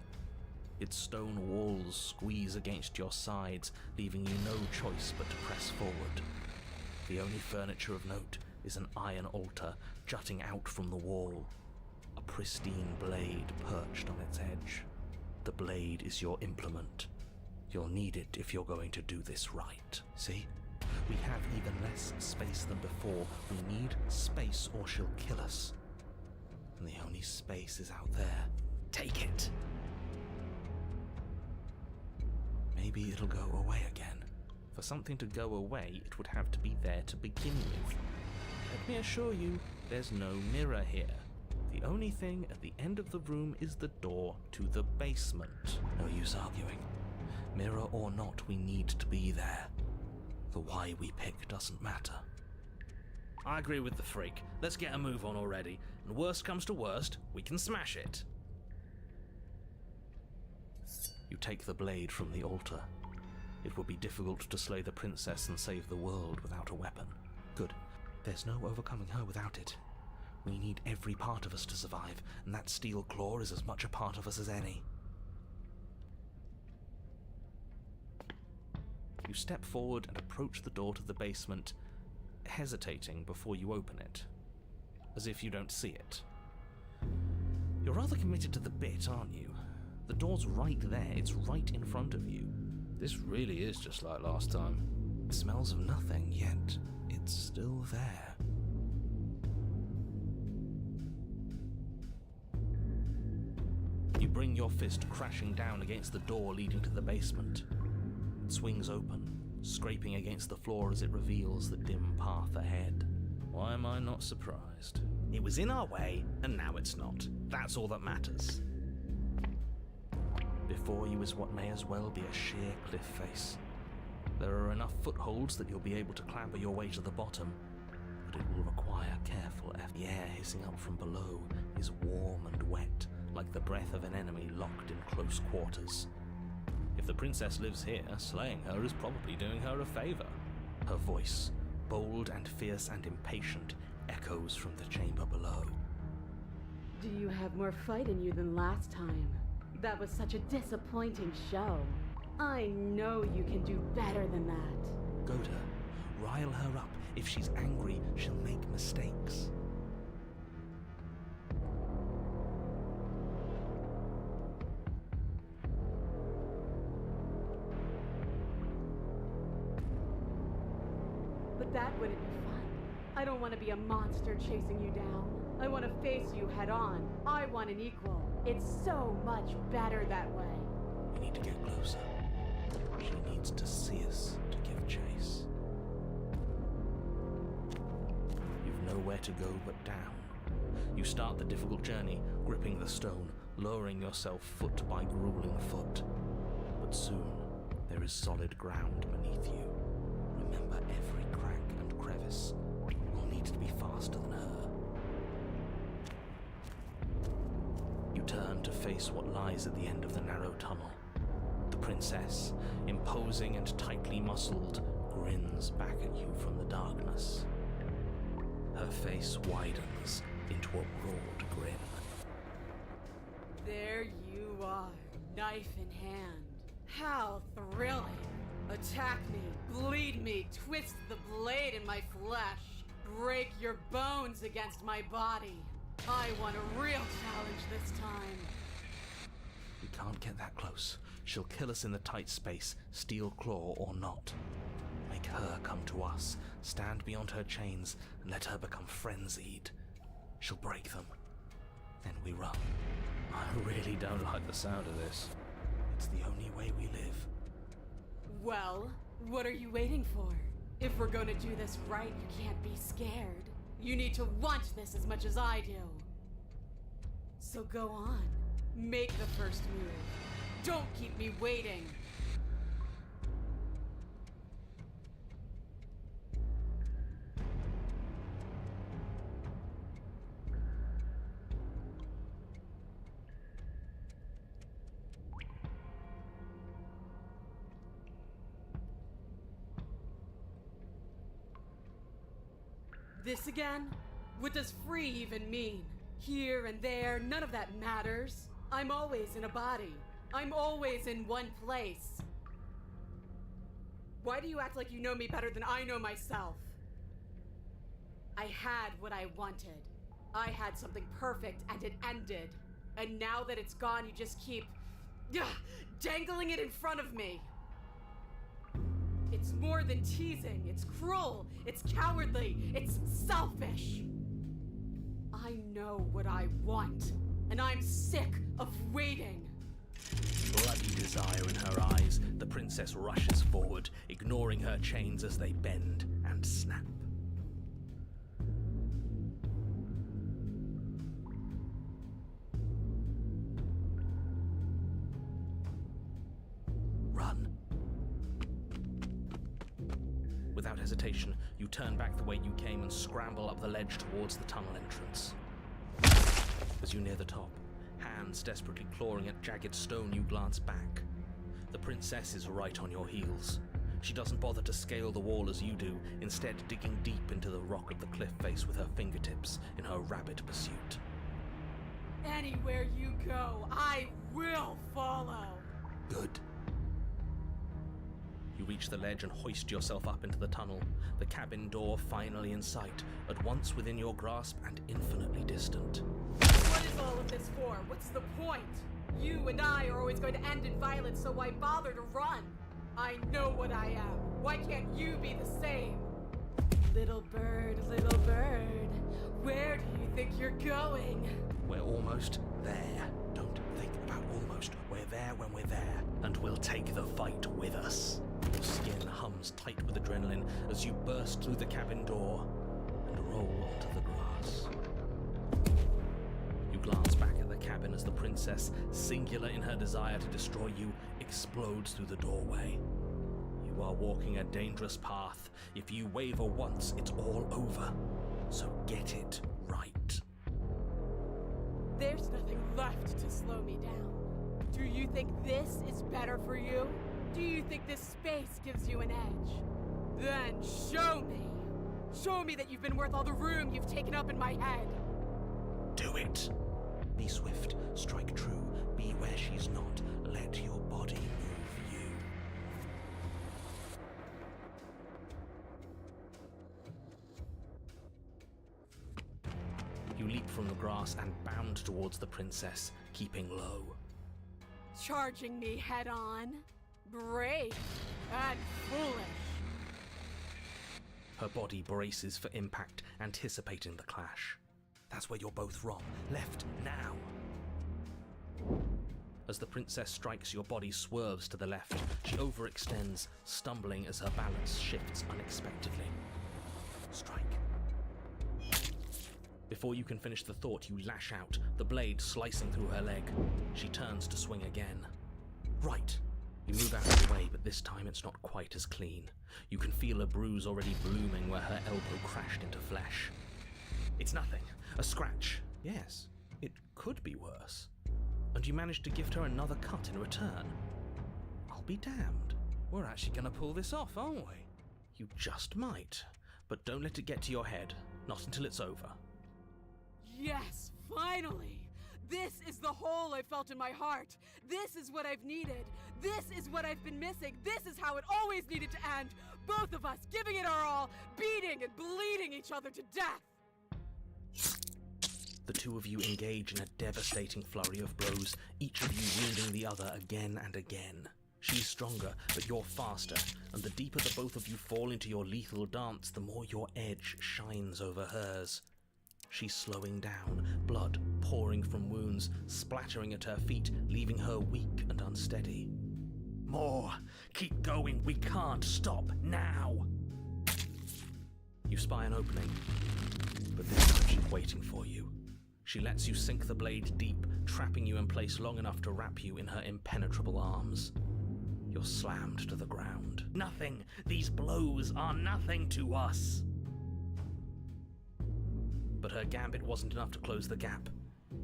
Its stone walls squeeze against your sides, leaving you no choice but to press forward. The only furniture of note is an iron altar jutting out from the wall, a pristine blade perched on its edge. The blade is your implement. You'll need it if you're going to do this right. See? We have even less space than before. We need space or she'll kill us. And the only space is out there. Take it! Maybe it'll go away again. For something to go away, it would have to be there to begin with. Let me assure you, there's no mirror here. The only thing at the end of the room is the door to the basement. No use arguing. Mirror or not, we need to be there. The why we pick doesn't matter. I agree with the freak. Let's get a move on already, and worst comes to worst, we can smash it. You take the blade from the altar. It will be difficult to slay the princess and save the world without a weapon. Good. There's no overcoming her without it. We need every part of us to survive, and that steel claw is as much a part of us as any. You step forward and approach the door to the basement, hesitating before you open it, as if you don't see it. You're rather committed to the bit, aren't you? The door's right there, it's right in front of you. This really is just like last time. It smells of nothing, yet it's still there. You bring your fist crashing down against the door leading to the basement. It swings open, scraping against the floor as it reveals the dim path ahead. Why am I not surprised? It was in our way, and now it's not. That's all that matters. Before you is what may as well be a sheer cliff face. There are enough footholds that you'll be able to clamber your way to the bottom, but it will require careful effort. The air hissing up from below is warm and wet, like the breath of an enemy locked in close quarters. If the princess lives here, slaying her is probably doing her a favor. Her voice, bold and fierce and impatient, echoes from the chamber below. Do you have more fight in you than last time? That was such a disappointing show. I know you can do better than that. Goad her. Rile her up. If she's angry, she'll make mistakes. But that wouldn't be fun. I don't want to be a monster chasing you down. I want to face you head on. I want an equal. It's so much better that way. We need to get closer. She needs to see us to give chase. You've nowhere to go but down. You start the difficult journey, gripping the stone, lowering yourself foot by grueling foot. But soon, there is solid ground beneath you. Remember every crack and crevice. You'll need to be faster than her. You turn to face what lies at the end of the narrow tunnel. The princess, imposing and tightly muscled, grins back at you from the darkness. Her face widens into a broad grin. There you are, knife in hand. How thrilling! Attack me, bleed me, twist the blade in my flesh, break your bones against my body. I want a real challenge this time. We can't get that close. She'll kill us in the tight space, steel claw or not. Make her come to us, stand beyond her chains, and let her become frenzied. She'll break them. Then we run. I really don't like the sound of this. It's the only way we live. Well, what are you waiting for? If we're gonna do this right, you can't be scared. You need to want this as much as I do. So go on. Make the first move. Don't keep me waiting. This again? What does free even mean? Here and there, none of that matters. I'm always in a body. I'm always in one place. Why do you act like you know me better than I know myself? I had what I wanted. I had something perfect and it ended. And now that it's gone, you just keep dangling it in front of me. It's more than teasing. It's cruel. It's cowardly. It's selfish. I know what I want, and I'm sick of waiting. Bloody desire in her eyes, the princess rushes forward, ignoring ignoring her chains as they bend and snap. Run. Without hesitation, you turn back the way you came and scramble up the ledge towards the tunnel entrance. As you near the top, hands desperately clawing at jagged stone, you glance back. The princess is right on your heels. She doesn't bother to scale the wall as you do, instead digging deep into the rock of the cliff face with her fingertips in her rabid pursuit. Anywhere you go, I will follow. Good. You reach the ledge and hoist yourself up into the tunnel, the cabin door finally in sight, at once within your grasp and infinitely distant. What is all of this for? What's the point? You and I are always going to end in violence, so why bother to run? I know what I am. Why can't you be the same? Little bird, where do you think you're going? We're almost there. Don't think about almost. We're there when we're there, and we'll take the fight with us. Your skin hums tight with adrenaline as you burst through the cabin door and roll onto the grass. You glance back at the cabin as the princess, singular in her desire to destroy you, explodes through the doorway. You are walking a dangerous path. If you waver once, it's all over. So get it right. There's nothing left to slow me down. Do you think this is better for you? Do you think this space gives you an edge? Then show me! Show me that you've been worth all the room you've taken up in my head! Do it! Be swift, strike true, be where she's not. Let your body move you. You leap from the grass and bound towards the princess, keeping low. Charging me head on? Brave and foolish. Her body braces for impact, anticipating the clash. That's where you're both wrong. Left, now. As the princess strikes, your body swerves to the left. She overextends, stumbling as her balance shifts unexpectedly. Strike. Before you can finish the thought, you lash out, the blade slicing through her leg. She turns to swing again. Right. You move out of the way, but this time it's not quite as clean. You can feel a bruise already blooming where her elbow crashed into flesh. It's nothing. A scratch. Yes, it could be worse. And you managed to gift her another cut in return. I'll be damned. We're actually going to pull this off, aren't we? You just might. But don't let it get to your head. Not until it's over. Yes, finally! This is the hole I felt in my heart. This is what I've needed. This is what I've been missing. This is how it always needed to end. Both of us giving it our all, beating and bleeding each other to death. The two of you engage in a devastating flurry of blows, each of you wounding the other again and again. She's stronger, but you're faster, and the deeper the both of you fall into your lethal dance, the more your edge shines over hers. She's slowing down, blood pouring from wounds, splattering at her feet, leaving her weak and unsteady. More! Keep going! We can't stop now! You spy an opening, but this time she's waiting for you. She lets you sink the blade deep, trapping you in place long enough to wrap you in her impenetrable arms. You're slammed to the ground. Nothing! These blows are nothing to us! But her gambit wasn't enough to close the gap.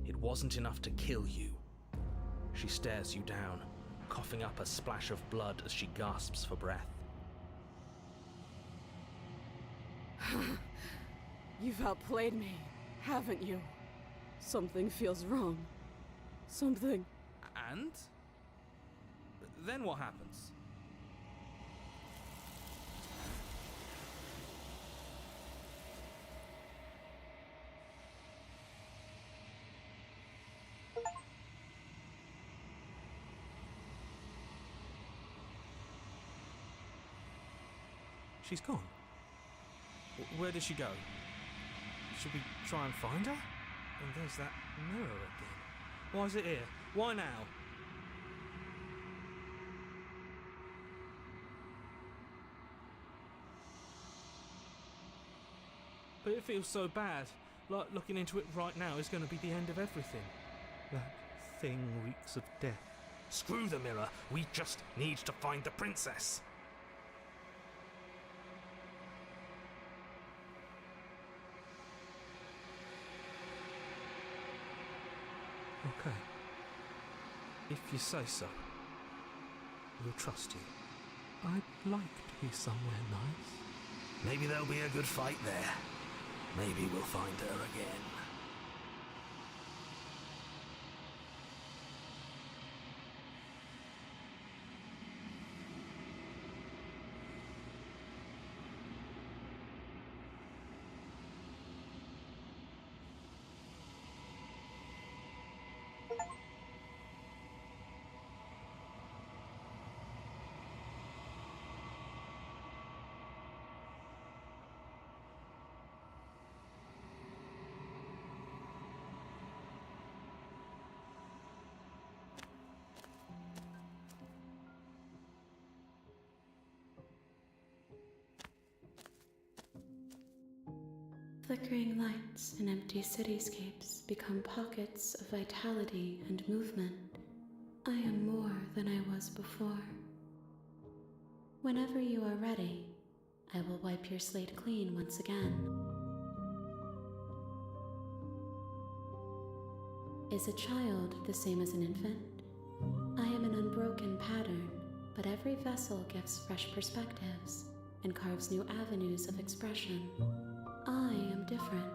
It wasn't enough to kill you. She stares you down, coughing up a splash of blood as she gasps for breath. You've outplayed me, haven't you? Something feels wrong. Something. And? Then what happens? She's gone. Where did she go? Should we try and find her? And there's that mirror again. Why is it here? Why now? But it feels so bad. Like looking into it right now is going to be the end of everything. That thing reeks of death. Screw the mirror. We just need to find the princess. Okay. If you say so, we'll trust you. I'd like to be somewhere nice. Maybe there'll be a good fight there. Maybe we'll find her again. Flickering lights and empty cityscapes become pockets of vitality and movement. I am more than I was before. Whenever you are ready, I will wipe your slate clean once again. Is a child the same as an infant? I am an unbroken pattern, but every vessel gives fresh perspectives and carves new avenues of expression. I am different,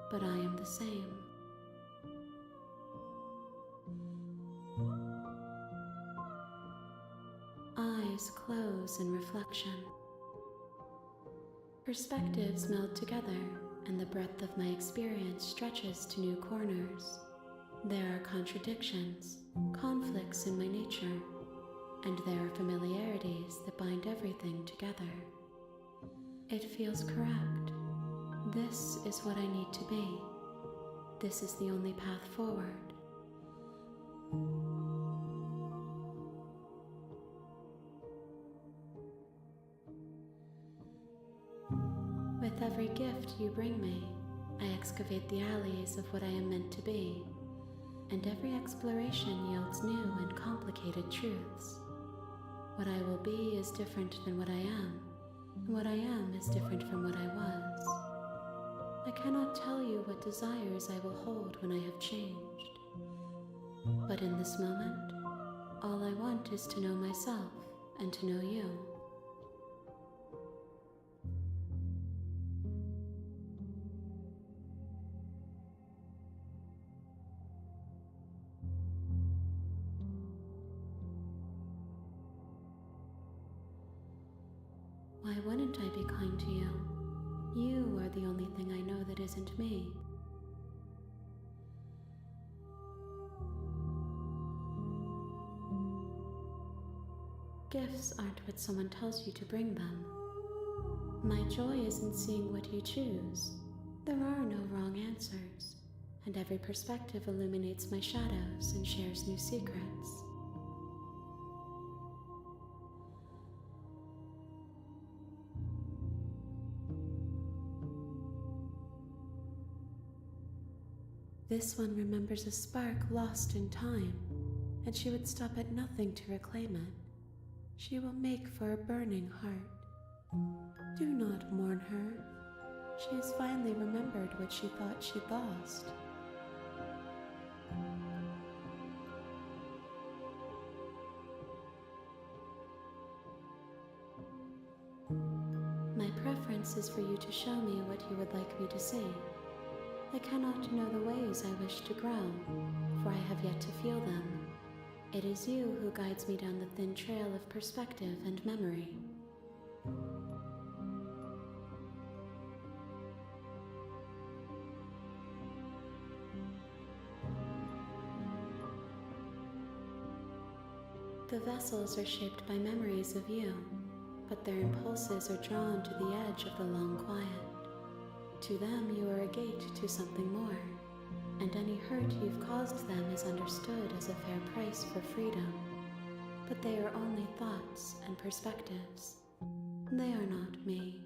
but I am the same. Eyes close in reflection. Perspectives meld together, and the breadth of my experience stretches to new corners. There are contradictions, conflicts in my nature, and there are familiarities that bind everything together. It feels correct. This is what I need to be. This is the only path forward. With every gift you bring me, I excavate the alleys of what I am meant to be, and every exploration yields new and complicated truths. What I will be is different than what I am, and what I am is different from what I was. I cannot tell you what desires I will hold when I have changed. But in this moment, all I want is to know myself and to know you. Why wouldn't I be kind to you? You are the only thing I know that isn't me. Gifts aren't what someone tells you to bring them. My joy is in seeing what you choose. There are no wrong answers, and every perspective illuminates my shadows and shares new secrets. This one remembers a spark lost in time, and she would stop at nothing to reclaim it. She will make for a burning heart. Do not mourn her. She has finally remembered what she thought she'd lost. My preference is for you to show me what you would like me to see. I cannot know the ways I wish to grow, for I have yet to feel them. It is you who guides me down the thin trail of perspective and memory. The vessels are shaped by memories of you, but their impulses are drawn to the edge of the long quiet. To them, you are a gate to something more, and any hurt you've caused them is understood as a fair price for freedom. But they are only thoughts and perspectives. They are not me.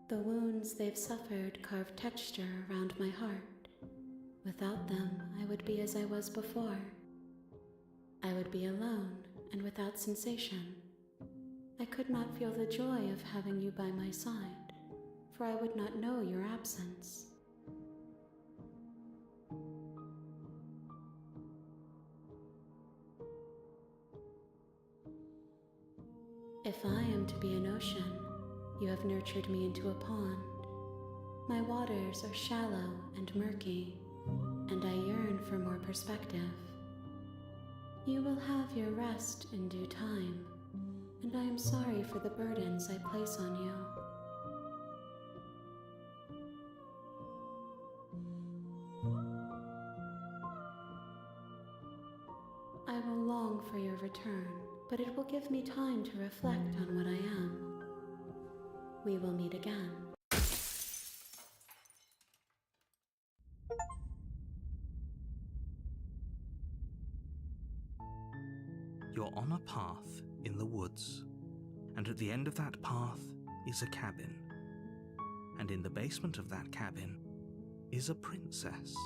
The wounds they've suffered carve texture around my heart. Without them, I would be as I was before. I would be alone and without sensation. I could not feel the joy of having you by my side, for I would not know your absence. If I am to be an ocean, you have nurtured me into a pond. My waters are shallow and murky, and I yearn for more perspective. You will have your rest in due time, and I am sorry for the burdens I place on you. I will long for your return, but it will give me time to reflect on what I am. We will meet again. You're on a path in the woods, and at the end of that path is a cabin. And in the basement of that cabin is a princess.